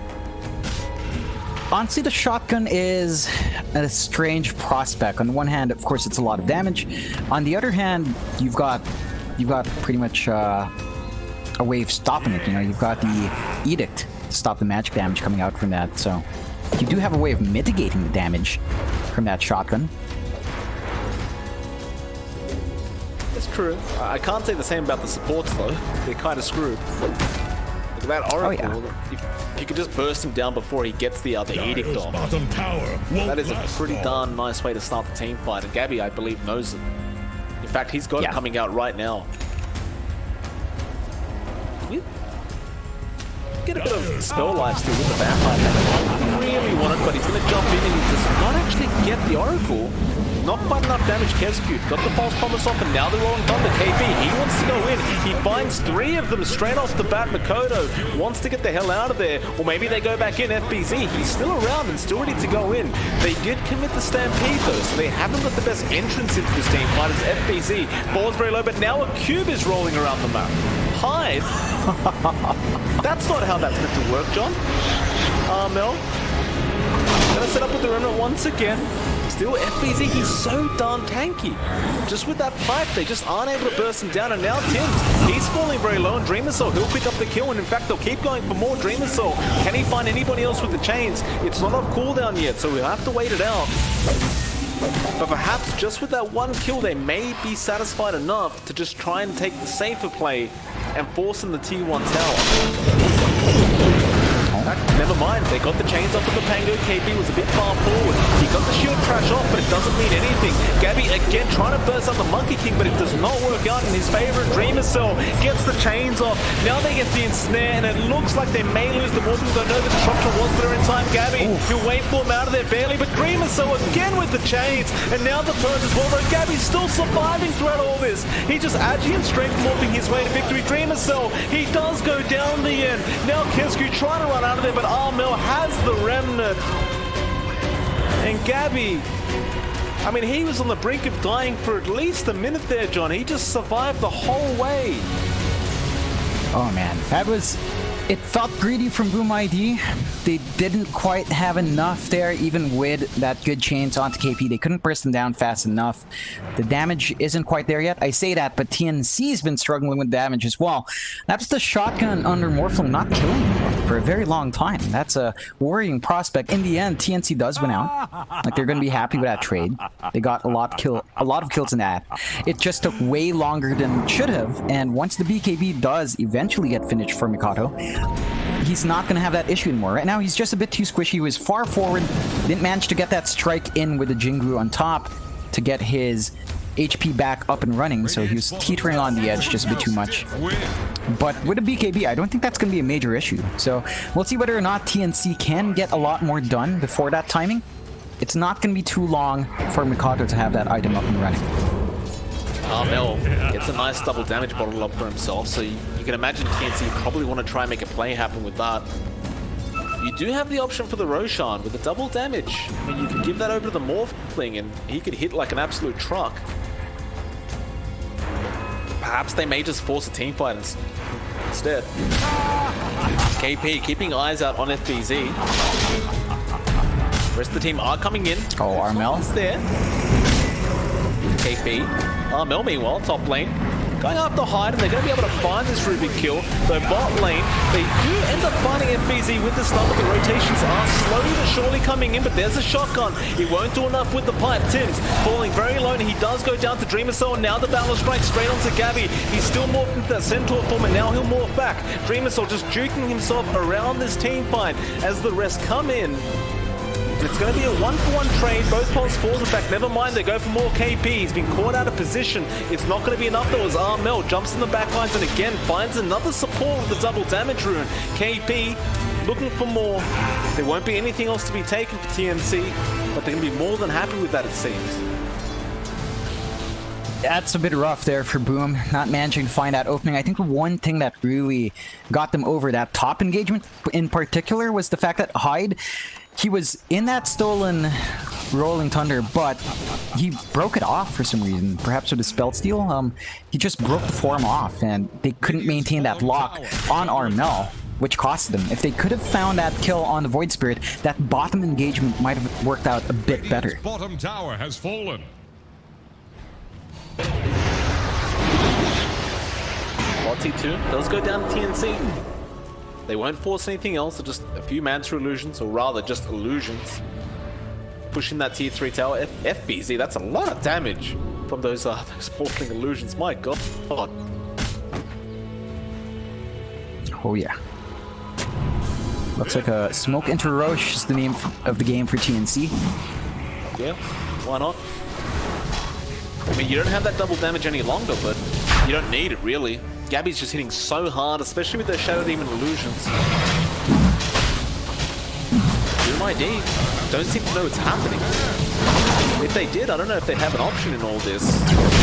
Honestly, the shotgun is a strange prospect. On the one hand, of course, it's a lot of damage. On the other hand, you've got pretty much a way of stopping it. You know, you've got the edict to stop the magic damage coming out from that. So you do have a way of mitigating the damage from that shotgun. It's true. I can't say the same about the supports though. They're kind of screwed. Look at that Oracle. Oh, yeah. If you could just burst him down before he gets the other edict off. Bottom tower That is a pretty darn nice way to start the team fight, and Gabby, I believe, knows it. In fact, he's got it coming out right now. Get a bit of spell life still with the vampire. He really want it, but he's going to jump in and he does not actually get the Oracle. Not quite enough damage. Kescute got the false promise off, and now they're rolling Thunder. KP, he wants to go in. He finds 3 of them straight off the bat. Makoto wants to get the hell out of there, or maybe they go back in. FBZ, he's still around and still ready to go in. They did commit the Stampede though, so they haven't got the best entrance into this team fight as FBZ. Ball's very low, but now a cube is rolling around the map. Hide. That's not how that's meant to work, John. Mel. Gonna set up with the Remnant once again. Still, FBZ, he's so darn tanky. Just with that pipe, they just aren't able to burst him down. And now Tims, he's falling very low, and Dreamer Soul, he'll pick up the kill. And in fact, they'll keep going for more Dreamer Soul. Can he find anybody else with the chains? It's not on cooldown yet, so we'll have to wait it out. But perhaps just with that one kill, they may be satisfied enough to just try and take the safer play and force in the T1 tower. Never mind, they got the chains off of the Pango. KP was a bit far forward. He got the shield crash off, but it doesn't mean anything. Gabby again trying to burst out the Monkey King, but it does not work out in his favor. Dreamer Cell gets the chains off. Now they get the ensnare, and it looks like they may lose the Mortals. I know the disruption was there in time. Gabby, he'll wait for him out of there barely, but Dreamer Cell again with the chains, and now the purge as well. Though Gabby's still surviving throughout all this. He just agi and strength morphing his way to victory. Dreamer Cell, he does go down the end. Now Kescute trying to run out of there, but Armel has the Remnant. And Gabby, I mean, he was on the brink of dying for at least a minute there, John. He just survived the whole way. Oh man, that was... It felt greedy from Boom ID. They didn't quite have enough there, even with that good chains onto KP. They couldn't burst them down fast enough. The damage isn't quite there yet. I say that, but TNC's been struggling with damage as well. That's the shotgun under Morphling not killing him for a very long time. That's a worrying prospect. In the end, TNC does win out. Like, they're going to be happy with that trade. They got a lot of kills in that. It just took way longer than it should have, and once the BKB does eventually get finished for Mikato, he's not going to have that issue anymore. Right now, he's just a bit too squishy. He was far forward, didn't manage to get that strike in with the Jingu on top to get his HP back up and running, so he was teetering on the edge just a bit too much. But with a BKB, I don't think that's going to be a major issue. So we'll see whether or not TNC can get a lot more done before that timing. It's not going to be too long for Mikato to have that item up and running. Mel gets a nice double damage bottle up for himself, so you can imagine TNC probably want to try and make a play happen with that. You do have the option for the Roshan with the double damage. I mean, you could give that over to the Morphling and he could hit like an absolute truck. Perhaps they may just force a team fight instead. KP keeping eyes out on FBZ. The rest of the team are coming in. Oh, Armel is there. KP. Armel, meanwhile, top lane. Going after Hyde, and they're going to be able to find this Ruby kill. Though bot lane, they do end up finding FBZ with the stun, but the rotations are slowly but surely coming in, but there's a shotgun. He won't do enough with the pipe. Tim's falling very low, and he does go down to Dreamer Soul, and now the battle strike straight onto Gabby. He's still morphed into that Centaur form, and now he'll morph back. Dreamer Soul just juking himself around this team fight as the rest come in. It's going to be a one-for-one trade. Both poles falls. In fact, never mind. They go for more KP. He's been caught out of position. It's not going to be enough, though, as Armel jumps in the backlines and again finds another support with the double damage rune. KP looking for more. There won't be anything else to be taken for TNC, but they're going to be more than happy with that, it seems. That's a bit rough there for Boom, not managing to find that opening. I think the one thing that really got them over that top engagement in particular was the fact that Hyde, he was in that stolen Rolling Thunder, but he broke it off for some reason. Perhaps with a spell steal. He just broke the form off, and they couldn't maintain that lock on Armel, which cost them. If they could have found that kill on the Void Spirit, that bottom engagement might have worked out a bit better. Bottom tower has fallen. T2 does go down to TNC. They won't force anything else, so just a few Mantra illusions, or rather just illusions. Pushing that tier 3 tower. FBZ, that's a lot of damage from those Morphling illusions. My god. Oh yeah. Looks like a Smoke into Roche is the name of the game for TNC. Yeah, why not? I mean, you don't have that double damage any longer, but you don't need it, really. Gabby's just hitting so hard, especially with those Shadow Demon illusions. Doom ID don't seem to know what's happening. If they did, I don't know if they'd have an option in all this.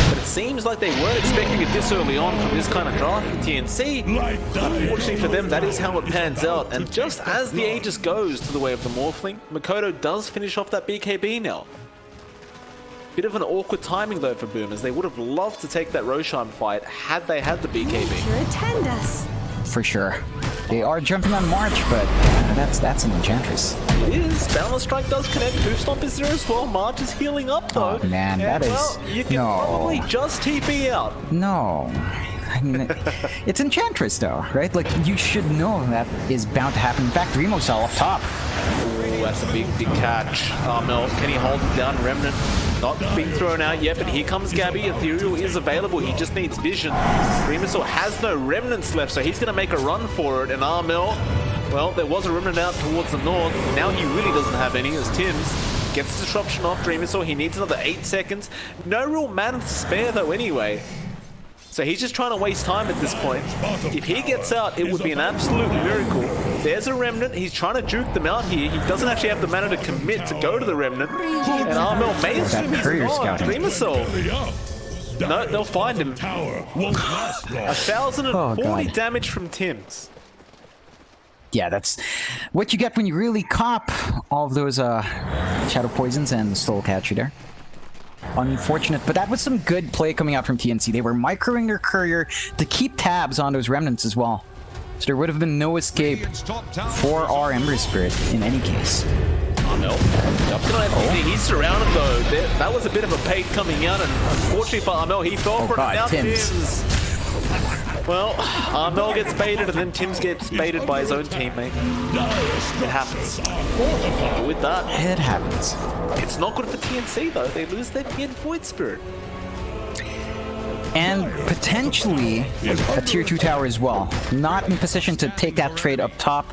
But it seems like they weren't expecting it this early on from this kind of draft for TNC. Unfortunately for them, that is how it pans out. And just as the Aegis goes to the way of the Morphling, Mikoto does finish off that BKB now. Bit of an awkward timing though for Boom, as they would have loved to take that Roshan fight had they had the BKB. Attend us. For sure. They are jumping on March, but that's an Enchantress. It is. Boundless Strike does connect. Hoof Stomp is there as well. March is healing up though. Oh man, that is... Well, you can probably just TP out. No. I mean, it's Enchantress though, right? Like, you should know that is bound to happen. In fact, Remo Cell up top. Ooh, that's a big catch. Mel, can he hold it down? Remnant not being thrown out yet, but here comes Gabby. Ethereal is available. He just needs vision. Remusor has no remnants left, so he's going to make a run for it. And Armel, well, there was a remnant out towards the north. Now he really doesn't have any, as Tim's gets disruption off Dreamosaur. He needs another 8 seconds. No real mana to spare, though, anyway. So he's just trying to waste time at this point. If he gets out, it would be an absolute miracle. There's a remnant. He's trying to juke them out here. He doesn't actually have the mana to commit to go to the remnant. And Armel may assume he's not. Dreamosaur. No, they'll find him. 1,040 damage from Tim's. Yeah, that's what you get when you really cop all of those Shadow Poisons and the Soul Catcher there. Unfortunate, but that was some good play coming out from TNC. They were microing their courier to keep tabs on those remnants as well. So there would have been no escape for our Ember Spirit in any case. No. He's surrounded though. That was a bit of a bait coming out, and unfortunately for Armel, he fell for it. Now Tim's. Well, Armel gets baited, and then Tim's gets baited by his own teammate. It happens. With that, it happens. It's not good for TNC though. They lose their Pin Void Spirit. And potentially a tier 2 tower as well. Not in position to take that trade up top.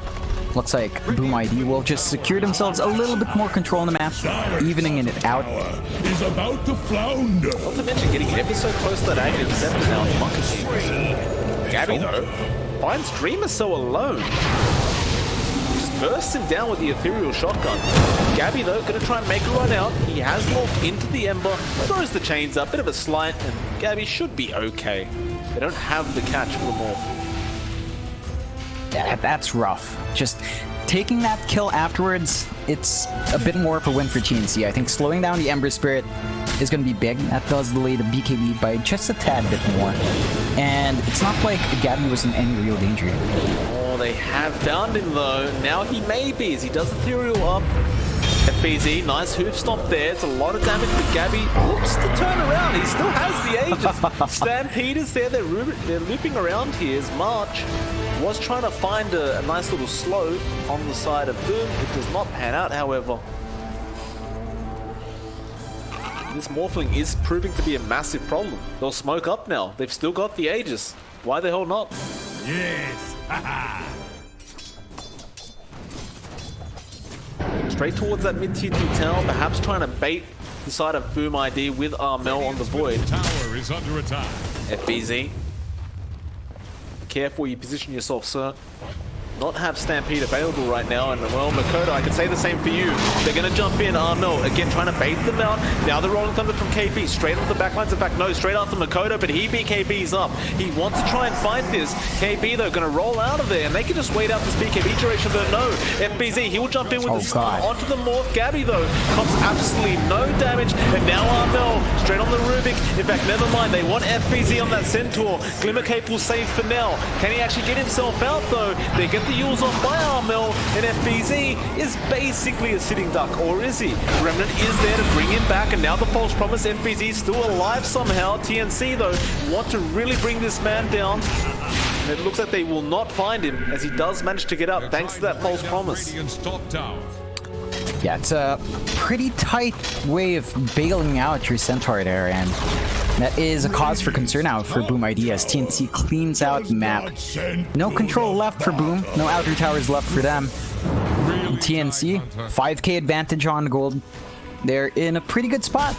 Looks like Boom ID will just secure themselves a little bit more control on the map, evening it out. Is about to flounder. Not to mention getting ever so close to that active center now. Gabby though finds Dreamer so alone. Just bursts him down with the ethereal shotgun. Gabby though gonna try and make a run out. He has morphed into the Ember, throws the chains up, bit of a slight, and Gabby should be okay. They don't have the catch for the morph. Yeah, that's rough. Just taking that kill afterwards, it's a bit more of a win for TNC. I think slowing down the Ember Spirit is going to be big. That does delay the BKB by just a tad bit more. And it's not like Gabby was in any real danger. Oh, they have found him though. Now he may be as he does ethereal up. FBZ, nice hoof stop there. It's a lot of damage, but Gabby looks to turn around. He still has the Aegis. Stampede is there. They're looping around here as March was trying to find a nice little slow on the side of Boom. It does not pan out, however. This Morphling is proving to be a massive problem. They'll smoke up now. They've still got the Aegis. Why the hell not? Yes. Straight towards that mid-tier 2 tower, perhaps trying to bait the side of Boom ID with Armel on the Void. Tower is under attack. FBZ. Careful where you position yourself, sir. Not have Stampede available right now, and well, Makoto, I can say the same for you. They're going to jump in, Armel, again trying to bait them out. Now the Rolling Thunder from KP, straight off the backlines. In fact, no, straight after Makoto, but he BKB's up. He wants to try and fight this. KP, though, going to roll out of there, and they can just wait out this BKB duration, but no. FBZ, he will jump in with the stun onto the Morph. Gabby, though, comes absolutely no damage, and now Armel, straight on the Rubik. In fact, never mind, they want FBZ on that Centaur. Glimmer Cape will save for now. Can he actually get himself out, though? They get the Yules off by Armel, and FBZ is basically a sitting duck, or is he? Remnant is there to bring him back, and now the false promise. FBZ still alive somehow. TNC, though, want to really bring this man down. And it looks like they will not find him, as he does manage to get up, thanks to that false promise. Yeah, it's a pretty tight way of bailing out your Centaur there, and that is a cause for concern now for Boom ID as TNC cleans out the map. No control left for Boom, no outer towers left for them. TNC, 5k advantage on gold. They're in a pretty good spot.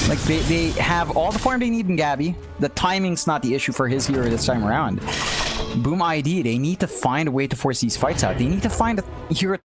Like, they have all the farm they need in Gabby. The timing's not the issue for his hero this time around. Boom ID, they need to find a way to force these fights out. They need to find a hero.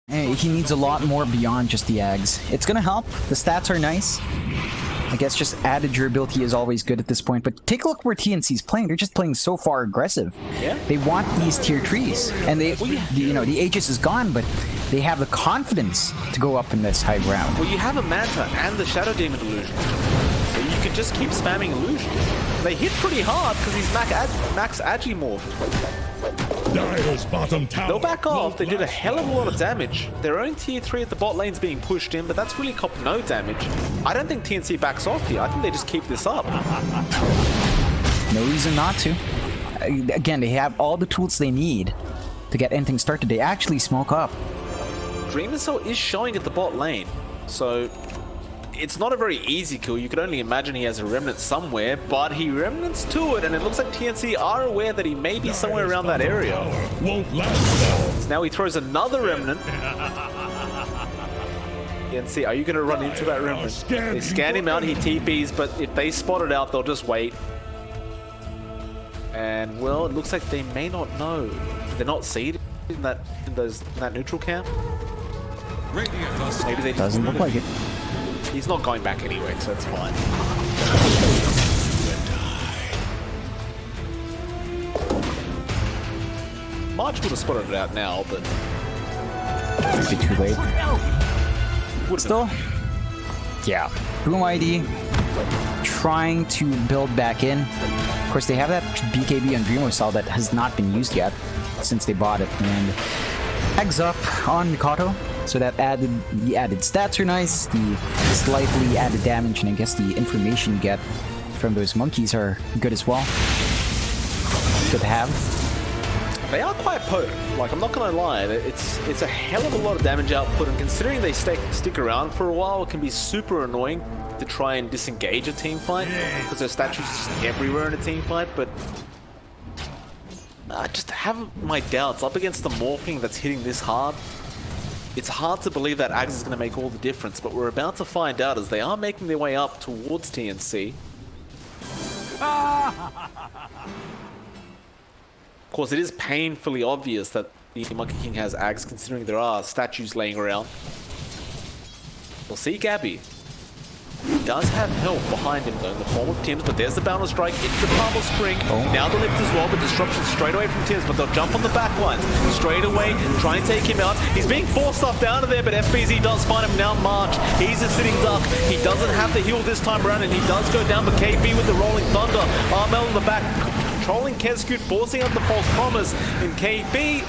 Hey, he needs a lot more beyond just the Ags. It's gonna help. The stats are nice. I guess just added durability is always good at this point, but take a look where TNC's playing. They're just playing so far aggressive. Yeah. They want these tier 3s, and the Aegis is gone, but they have the confidence to go up in this high ground. Well, you have a Manta and the Shadow Demon illusion, so you can just keep spamming illusions. They hit pretty hard because he's max Agimorph. They'll back off. They did a hell of a lot of damage. Their own tier 3 at the bot lane's being pushed in, but that's really copped no damage. I don't think TNC backs off here. I think they just keep this up. No reason not to. again, they have all the tools they need to get anything started. They actually smoke up. Dream Missile is showing at the bot lane, so it's not a very easy kill. You could only imagine he has a remnant somewhere, but he remnants to it, and it looks like TNC are aware that he may be somewhere around that area. Won't last So now he throws another remnant. TNC, are you going to run into that remnant? They scan him out, he TPs, but if they spot it out, they'll just wait. And well, it looks like they may not know. They're not seeded in that neutral camp. Maybe they just Doesn't look like it. He's not going back anyway, so it's fine. March would have spotted it out now, but It'd be too late. Still, yeah. Boom ID trying to build back in. Of course, they have that BKB on Dreamo Cell that has not been used yet since they bought it. And eggs up on Mikoto. So that the added stats are nice, the slightly added damage, and I guess the information you get from those monkeys are good as well. Good to have. they are quite potent. Like, I'm not gonna lie, it's a hell of a lot of damage output, and considering they stick around for a while, it can be super annoying to try and disengage a team fight because there's statues just everywhere in a team fight. But I just have my doubts up against the morphing that's hitting this hard. It's hard to believe that Axe is going to make all the difference, but we're about to find out as they are making their way up towards TNC. Of course, it is painfully obvious that the Monkey King has Axe, considering there are statues laying around. We'll see Gabby. He does have help behind him, though, in the form of Tims, but there's the Boundless Strike into the Palmer Spring. Now the lift as well, but disruption straight away from Tims, but they'll jump on the back lines. Straight away, try and take him out. He's being forced up down to there, but FBZ does find him. Now March, he's a sitting duck. He doesn't have the heal this time around, and he does go down, but KB with the Rolling Thunder. Armel in the back, controlling Kescute, forcing out the False Promise, and KB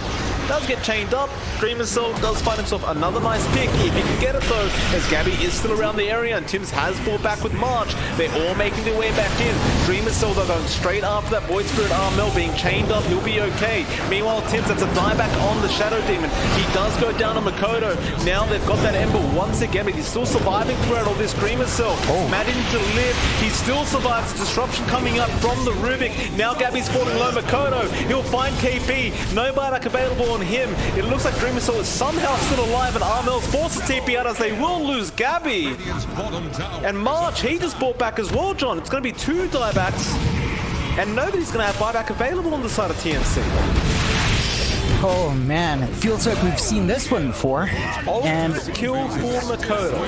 does get chained up. Dreamer Cell does find himself another nice pick if he can get it though, as Gabby is still around the area and Tims has brought back with March. They're all making their way back in. Dreamer Cell though going straight after that Void Spirit. Armel being chained up, he'll be okay. Meanwhile Tims, that's a dieback on the Shadow Demon. He does go down on Makoto. Now they've got that Ember once again, but he's still surviving throughout all this. Dreamer Cell managing to live. He still survives. Disruption coming up from the Rubik. Now Gabby's falling low. Makoto, he'll find KP. No buyback available on him. It looks like Dreamer Cell is somehow still alive, and Armel's forced to TP out as they will lose Gabby. And March, he just bought back as well, John. It's going to be 2 diebacks, and nobody's going to have buyback available on the side of TNC. Oh man, it feels like we've seen this one before. And kill for Makoto.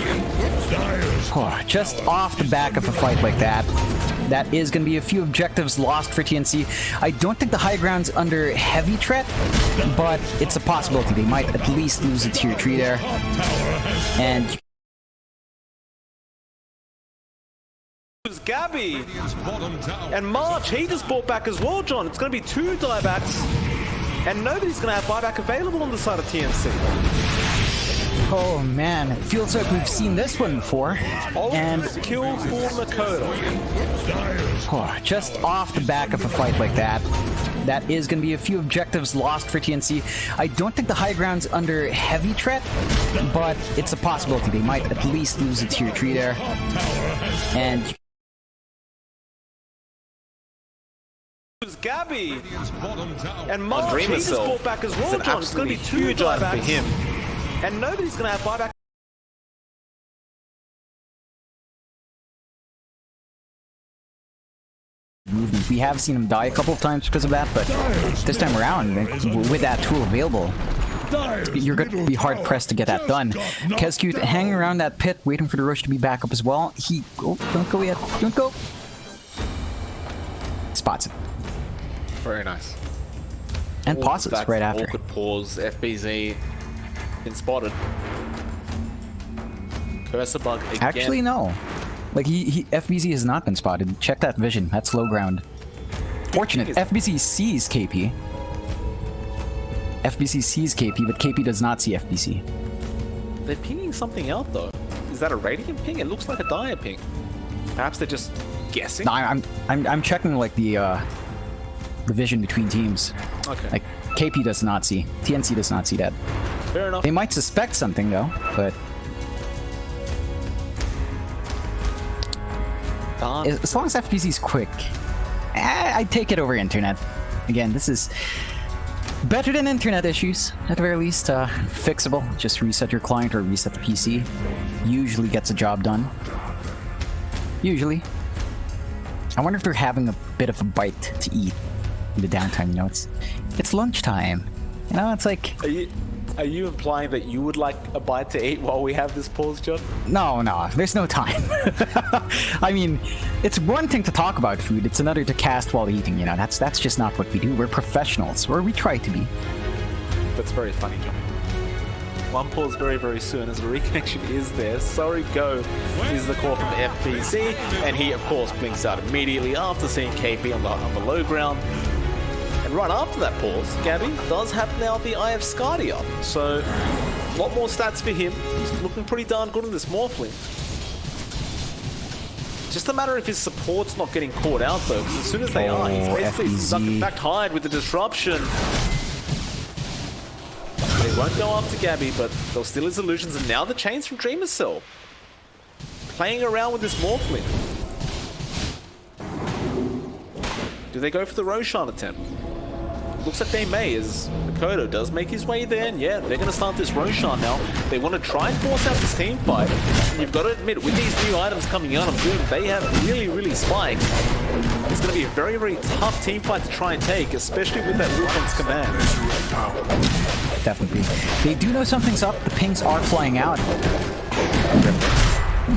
Just off the back of a fight like that, that is going to be a few objectives lost for TNC. I don't think the high ground's under heavy threat, but it's a possibility. They might at least lose a tier 3 there. And Gabby. And March, he just bought back as well, John. It's going to be 2 diebacks, and nobody's going to have buyback available on the side of TNC. oh man, it feels like we've seen this one before. And kill for Makoto. just off the back of a fight like that, that is going to be a few objectives lost for TNC. I don't think the high ground's under heavy threat, but it's a possibility. They might at least lose a tier 3 there. And Gabby. And March, he just bought back as well, John. It's going to be 2 diebacks for him, and nobody's going to have buyback. movement. We have seen him die a couple of times because of that, but this time around, with that tool available, you're going to be hard-pressed to get that done. Kescute hanging around that pit, waiting for the rush to be back up as well. He... oh, don't go yet. Don't go. Spots it. Very nice. And pauses right after. Awkward pause. FBZ been spotted. Cursor bug again. Actually, no. Like, FBZ has not been spotted. Check that vision. That's low ground. Fortunate. FBZ sees KP. FBZ sees KP, but KP does not see FBZ. They're pinging something out, though. Is that a radiant ping? It looks like a dire ping. Perhaps they're just guessing. No, I'm checking, like, the division between teams. Okay. Like, KP does not see. TNC does not see that. Fair enough. They might suspect something, though, but... As long as FPZ's quick, I'd take it over internet. Again, this is better than internet issues, at the very least. Fixable. Just reset your client or reset the PC. Usually gets the job done. Usually. I wonder if they're having a bit of a bite to eat in the downtime, you know? It's lunchtime. You know, it's like... Are you implying that you would like a bite to eat while we have this pause, John? No, there's no time. I mean, it's one thing to talk about food, it's another to cast while eating, you know? That's just not what we do. We're professionals, or we try to be. That's very funny, John. One pause very, very soon as the reconnection is there. Sorry, go is the call from FBC, and he, of course, blinks out immediately after seeing KP on the low ground. And right after that pause, Gabby does have now the Eye of Skadi up, so a lot more stats for him. He's looking pretty darn good in this Morphling. Just a matter if his support's not getting caught out though, because as soon as they are, he's basically stuck in fact hide with the disruption. They won't go after Gabby, but there'll still his illusions, and now the chains from Dreamer's Cell. Playing around with this Morphling. Do they go for the Roshan attempt? Looks like they may, as Makoto does make his way there, and yeah, they're going to start this Roshan now. They want to try and force out this team fight. And you've got to admit, with these new items coming out of Doom, they have really, really spiked. It's going to be a very, very tough team fight to try and take, especially with that Luton's command. Definitely. They do know something's up. The pings are flying out.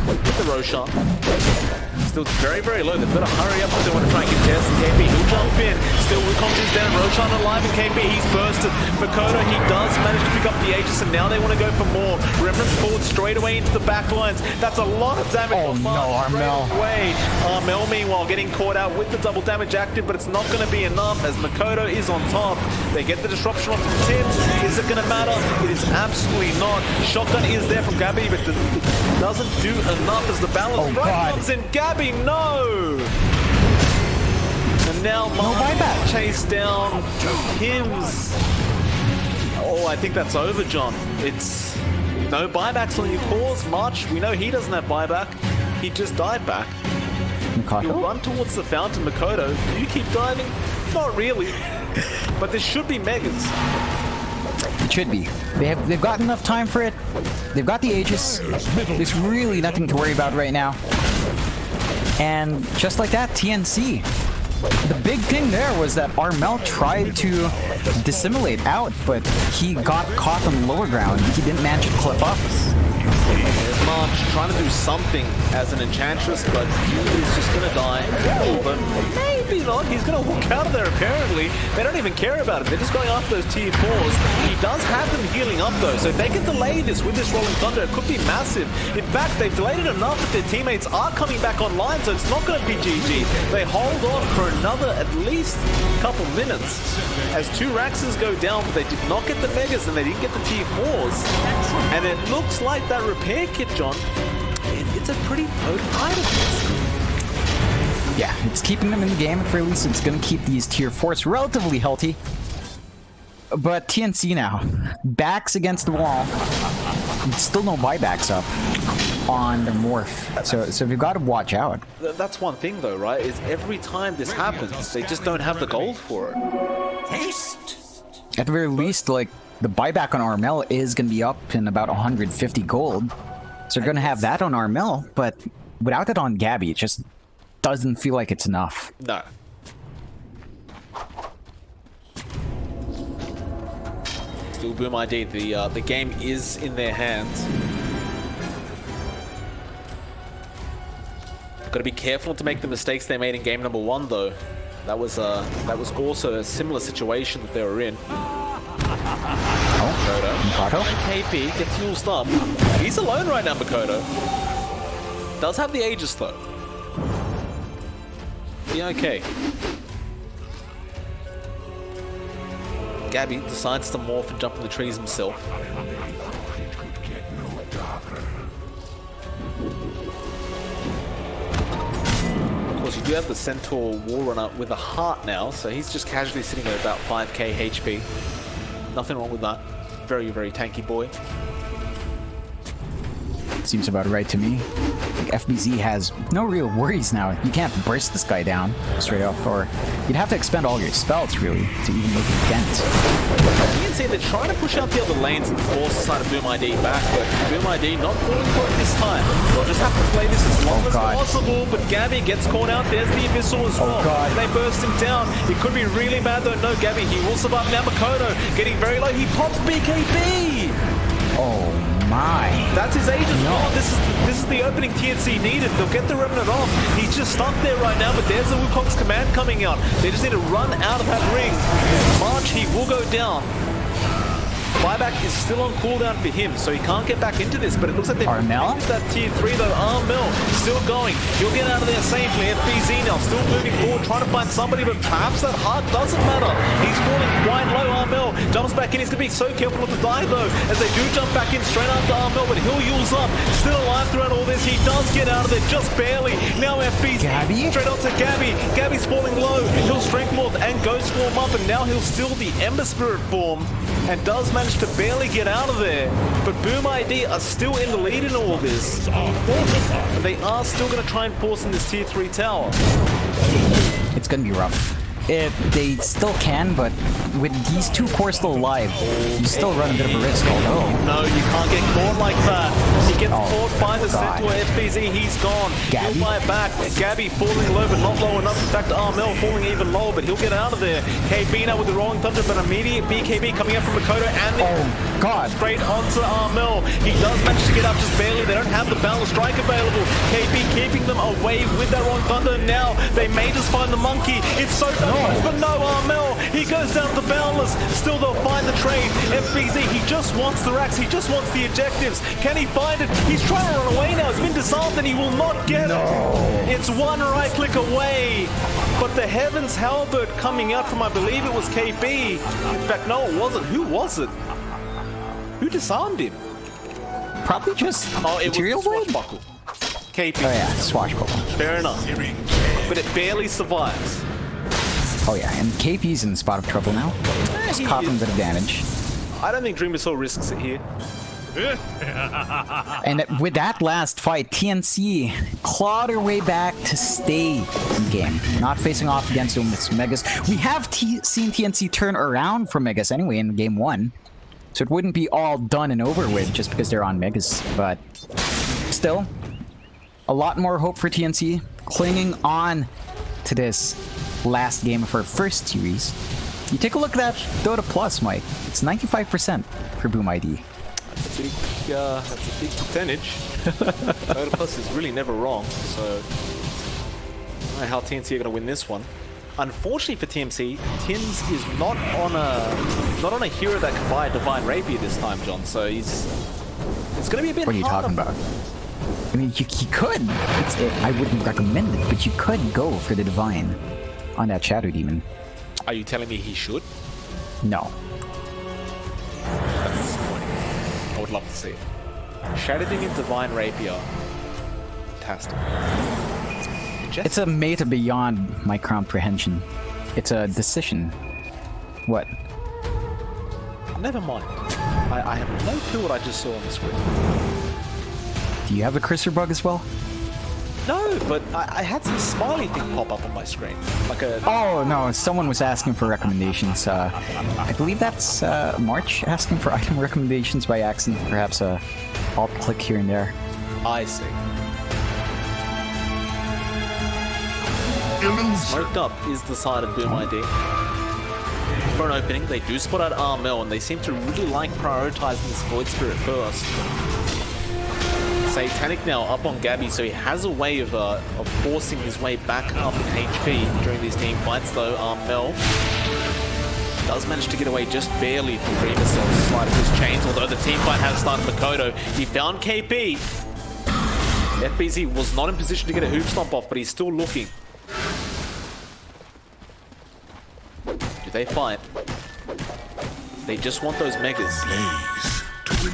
With the Roshan. Still very, very low. They've got to hurry up if they want to try and contest KP. He'll jump in. Still Wukong is down. Roshan alive, and KP, he's bursted. Makoto, he does manage to pick up the Aegis, and now they want to go for more. Remnant's forward straight away into the back lines. That's a lot of damage. Oh no, Armel. Armel, meanwhile, getting caught out with the double damage active, but it's not going to be enough as Makoto is on top. They get the disruption off the tips. Is it going to matter? It is absolutely not. Shotgun is there from Gabby, but it doesn't do enough as the balance comes in. Gabby, no! And now Mark chased down Hims. Oh, I think that's over, John. It's no buybacks on your cause. March, we know he doesn't have buyback. He just died back. You'll run towards the fountain, Makoto. Do you keep diving? Not really. But there should be megas. It should be. They've got enough time for it. They've got the Aegis. There's really nothing to worry about right now. And just like that, TNC. The big thing there was that Armel tried to dissimulate out, but he got caught on the lower ground. He didn't manage to clip up. There's March trying to do something as an Enchantress, but he's just going to die. But maybe not. He's going to walk out of there, apparently. They don't even care about it. They're just going after those tier 4s. He does have them healing up, though, so if they can delay this with this Rolling Thunder, it could be massive. In fact, they've delayed it enough that their teammates are coming back online, so it's not going to be GG. They hold on for another at least couple minutes as 2 Raxes go down, but they did not get the Megas and they didn't get the tier 4s. And it looks like that repair kit, John, it's a pretty potent item. Yeah, it's keeping them in the game. For at least it's going to keep these tier 4s relatively healthy. But TNC now, backs against the wall. Still no buybacks up on the Morph. So we've got to watch out. That's one thing though, right? Is every time this happens, they just don't have the gold for it. Haste. At the very least, like, the buyback on Armel is going to be up in about 150 gold. So they're going to have that on Armel, but without it on Gabby, it just doesn't feel like it's enough. No. Still Boom ID, the game is in their hands. Got to be careful not to make the mistakes they made in game number 1, though. That was also a similar situation that they were in. Makoto? KP gets used up. He's alone right now, Makoto. Does have the Aegis, though. Be okay. Gabby decides to morph and jump in the trees himself. Of course, you do have the Centaur War Runner with a heart now, so he's just casually sitting at about 5k HP. Nothing wrong with that. Very, very tanky boy. Seems about right to me. Like FBZ has no real worries now. You can't burst this guy down straight up, or you'd have to expend all your spells really to even make a dent. TNC, they're trying to push out the other lanes and force the side of Boom ID back, but Boom ID not falling for it this time. They'll just have to play this as long as possible, but Gabby gets caught out. There's the Abyssal as well. And they burst him down. It could be really bad though. No, Gabby, he will survive. Now Makoto getting very low. He pops BKB! Oh my. That's his age as well. This is the opening TNC needed. They'll get the Remnant off. He's just stuck there right now, but there's the Wukong's command coming out. They just need to run out of that ring. March, he will go down. Buyback is still on cooldown for him, so he can't get back into this, but it looks like they've Armel? that tier 3 though. Armel still going. He'll get out of there safely. FBZ now still moving forward, trying to find somebody, but perhaps that heart doesn't matter. He's falling quite low. Armel jumps back in. He's going to be so careful not to die though, as they do jump back in straight after Armel, but he'll use up. Still alive throughout all this. He does get out of there just barely. Now FBZ Gabby? straight onto Gabby. Gabby's falling low. He'll strength morph and ghost form up, and now he'll steal the Ember Spirit form and does manage to barely get out of there. But Boom ID are still in the lead in all this. And they are still going to try and force in this tier 3 tower. It's gonna be rough. They still can, but with these two cores still alive, you still run a bit of a risk, although... No, you can't get caught like that. He gets caught by the Centaur FBZ, he's gone. Gabby? He'll buy it back. Gabby falling low, but not low enough. In fact, Armel falling even lower, but he'll get out of there. KB now with the Rolling Thunder, but immediate BKB coming up from Makoto, and straight onto Armel. He does manage to get up just barely. They don't have the Balance Strike available. KB keeping them away with that Rolling Thunder. Now they may just find the monkey. It's so but no, Armel, he goes down to Boundless. Still they'll find the trade. FBZ, he just wants the racks. He just wants the objectives. Can he find it? He's trying to run away now. It's been disarmed and he will not get it. It's one right click away. But the Heavens Halberd coming out from, I believe it was KB. In fact, no, it wasn't. Who was it? Who disarmed him? Probably just Material Blade? KP. Oh yeah, Swashbuckle. Fair enough. But it barely survives. Oh yeah, and KP's in spot of trouble now. Just coughing a bit of damage. I don't think Dream Missile risks it here. And with that last fight, TNC clawed her way back to stay in game, not facing off against them with Megas. We have seen TNC turn around from Megas anyway in game 1, so it wouldn't be all done and over with just because they're on Megas, but still, a lot more hope for TNC, clinging on to this last game of our first series. You take a look at that Dota Plus, Mike. It's 95% for Boom ID. That's a big percentage. Dota Plus is really never wrong, so I don't know how TNC are going to win this one. Unfortunately for TMC, Tins is not on a hero that can buy a Divine Rapier this time, John. So it's going to be a bit. What are you talking about? I mean, you could. I wouldn't recommend it, but you could go for the Divine on that Shadow Demon. Are you telling me he should? No. That's disappointing. I would love to see it. Shadow Demon, Divine Rapier. Fantastic. It's a meta beyond my comprehension. It's a decision. What? Never mind. I have no clue what I just saw on the screen. Do you have a cursor bug as well? No, but I had some smiley thing pop up on my screen. Like a... Oh, no, someone was asking for recommendations. I believe that's March asking for item recommendations by accident. Perhaps a alt click here and there. I see. Smoked up is the side of Boom ID. For an opening, they do spot out Armel, and they seem to really like prioritizing this Void Spirit first. Satanic now up on Gabby, so he has a way of forcing his way back up in HP during these team fights, though. Armel does manage to get away just barely from Dream Missile's slide of his chains, although the team fight has started Makoto. He found KP. FBZ was not in position to get a hoop stomp off, but he's still looking. Do they fight? They just want those megas. You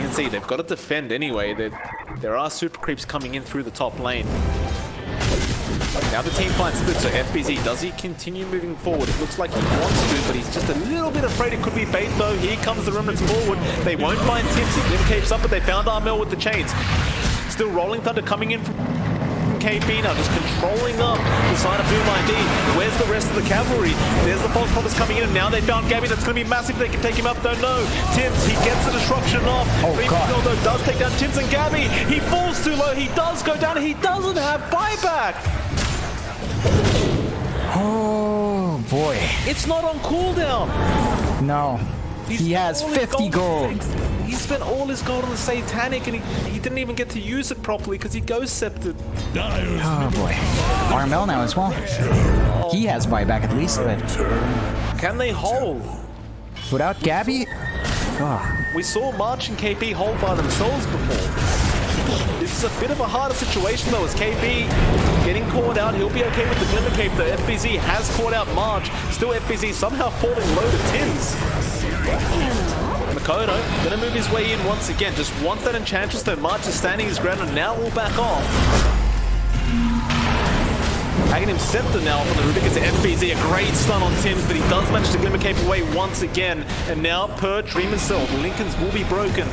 can see they've got to defend anyway. There are super creeps coming in through the top lane. Now the team finds split, so FBZ, does he continue moving forward? It looks like he wants to, but he's just a little bit afraid it could be bait though. Here comes the Remnants forward. They won't find TNC. Glim capes up, but they found Armel with the chains. Still Rolling Thunder coming in from KB now, just controlling up the side of Boom ID. Where's the rest of the cavalry? There's the false prophets coming in, and now they found Gabby. That's going to be massive. They can take him up, though. No. Tims, he gets the disruption off. God. Though, does take down Tims and Gabby. He falls too low. He does go down. He doesn't have buyback. Oh, boy. It's not on cooldown. No. He has 50 gold. He spent all his gold on the Satanic, and he didn't even get to use it properly because he ghost scepted. Oh, boy. Armel now as well. He has buyback at least, but Can they hold? without Gabby, We saw March and KP hold by themselves before. This is a bit of a harder situation though, as KP getting caught out. He'll be okay with the Glimmer Cape though. FBZ has caught out March. Still FBZ somehow falling low to Tins. Makoto gonna move his way in once again. Just wants that Enchantress though. March is standing his ground and now will back off. Tagging him Scepter now from the Rubik. It's FBZ, a great stun on Tims, but he does manage to Glimmer Cape away once again. And now per Dream himself, Lincoln's will be broken.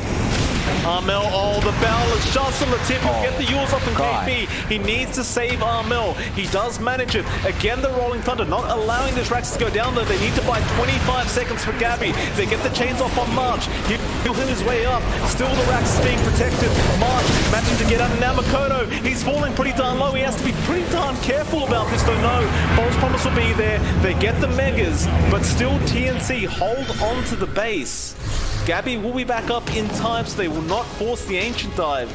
Armel, oh, the barrel is just on the tip. He'll get the Yules up on KP. He needs to save Armel. He does manage it. Again, the Rolling Thunder not allowing the Rax to go down though. They need to buy 25 seconds for Gabby. They get the chains off on March. He'll hit his way up. Still the Rax is being protected. March managing to get out. Now Makoto, he's falling pretty darn low. He has to be pretty darn careful about this though. No, False Promise will be there. They get the Megas, but still TNC hold on to the base. Gabby will be back up in time, so they will not force the Ancient dive.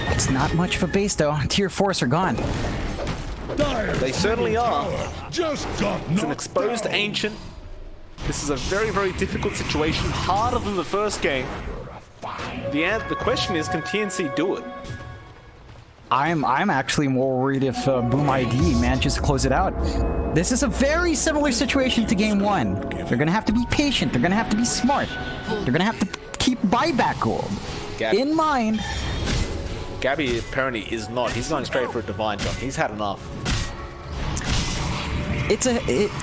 it's not much of a base though. Tier 4s are gone. They certainly are. Just got It's an exposed Ancient. This is a very, very difficult situation, harder than the first game. The question is, can TNC do it? I'm actually more worried if Boom ID manages to close it out. This is a very similar situation to game 1. They're gonna have to be patient. They're gonna have to be smart. They're gonna have to keep buyback gold in mind. Gabby apparently is not. He's going straight for a Divine Jump. He's had enough.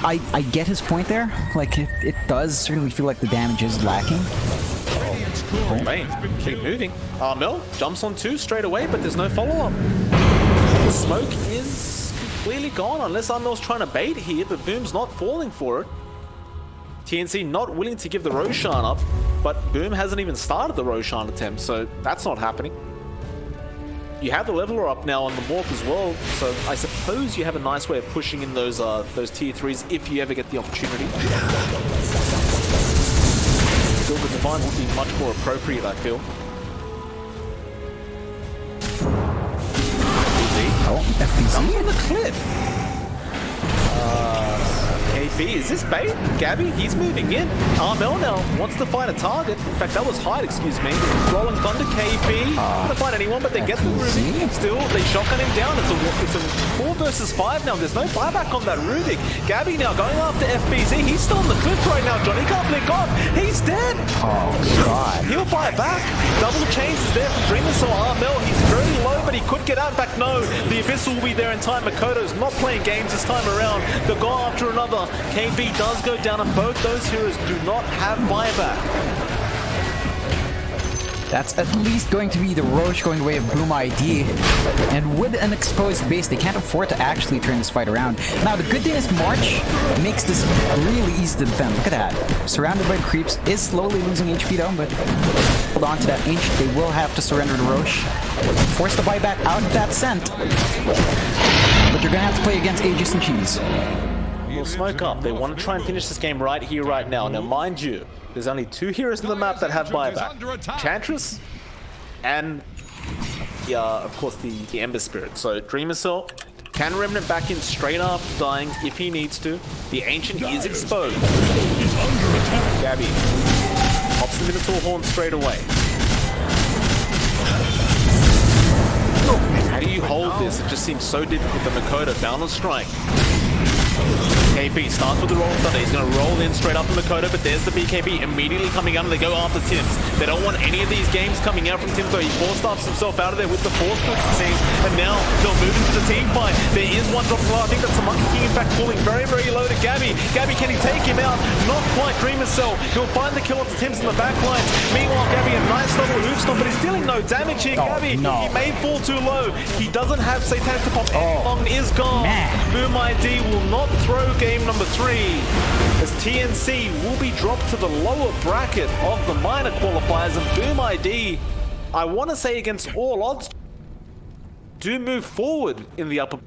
I get his point there. Like it does certainly feel like the damage is lacking. Rain, keep moving. Armel jumps on 2 straight away, but there's no follow-up. The smoke is completely gone, unless Armel's trying to bait here, but Boom's not falling for it. TNC not willing to give the Roshan up, but Boom hasn't even started the Roshan attempt, so that's not happening. You have the leveler up now on the Morph as well, so I suppose you have a nice way of pushing in those tier 3s if you ever get the opportunity. Still, the Divine would be much more appropriate, I feel. FBZ. Comes on the cliff. KB, is this bait? Gabby, he's moving in. Armel now wants to find a target. In fact, that was Hyde, excuse me. Rolling Thunder, KB. Not to find anyone, but they get the Rubik. Still, they shotgun him down. It's a 4 versus 5 now. There's no buyback on that Rubik. Gabby now going after FBZ. He's still on the cliff right now, Johnny. He can't blink off. He's dead. Oh god. He'll buy back. Double chains is there for Dreamer, so Armel, he's very low, but he could get out. In fact, no. The Abyss will be there in time. Makoto's not playing games this time around. They'll go after another. KB does go down, and both those heroes do not have buyback. That's at least going to be the Roche going the way of Boom ID. And with an exposed base, they can't afford to actually turn this fight around. Now, the good thing is March makes this really easy to defend. Look at that. Surrounded by creeps, is slowly losing HP though, but hold on to that Ancient. They will have to surrender to Roche. Force the buyback out of that scent. But you're gonna have to play against Aegis and Cheese. We'll smoke up. They want to try and finish this game right here, right now. Now, mind you, there's only 2 heroes on the map that have buyback. Enchantress and, of course, the Ember Spirit. So, Dreamer Cell can Remnant back in straight after dying if he needs to. The Ancient is exposed. Gabby pops the Minotaur Horn straight away. How do you hold this? It just seems so difficult. The Makoto bound on strike. KP starts with the roll of thunder. He's going to roll in straight up to Makoto, but there's the BKB immediately coming out and they go after Tims. They don't want any of these games coming out from Tims, though. He force-stops himself out of there with the force push, it seems, and now they'll move into the team fight. There is one drop below. I think that's the Monkey King, in fact, falling very, very low to Gabby. Gabby, can he take him out? Not quite. Dreamer Cell. He'll find the kill onto Tims in the back lines. Meanwhile, Gabby, a nice double hoof stomp, but he's dealing no damage here. Gabby, he may fall too low. He doesn't have Satanic to pop. Long is gone. Boom ID will not throw game number 3, as TNC will be dropped to the lower bracket of the minor qualifiers, and Boom ID, I want to say against all odds, do move forward in the upper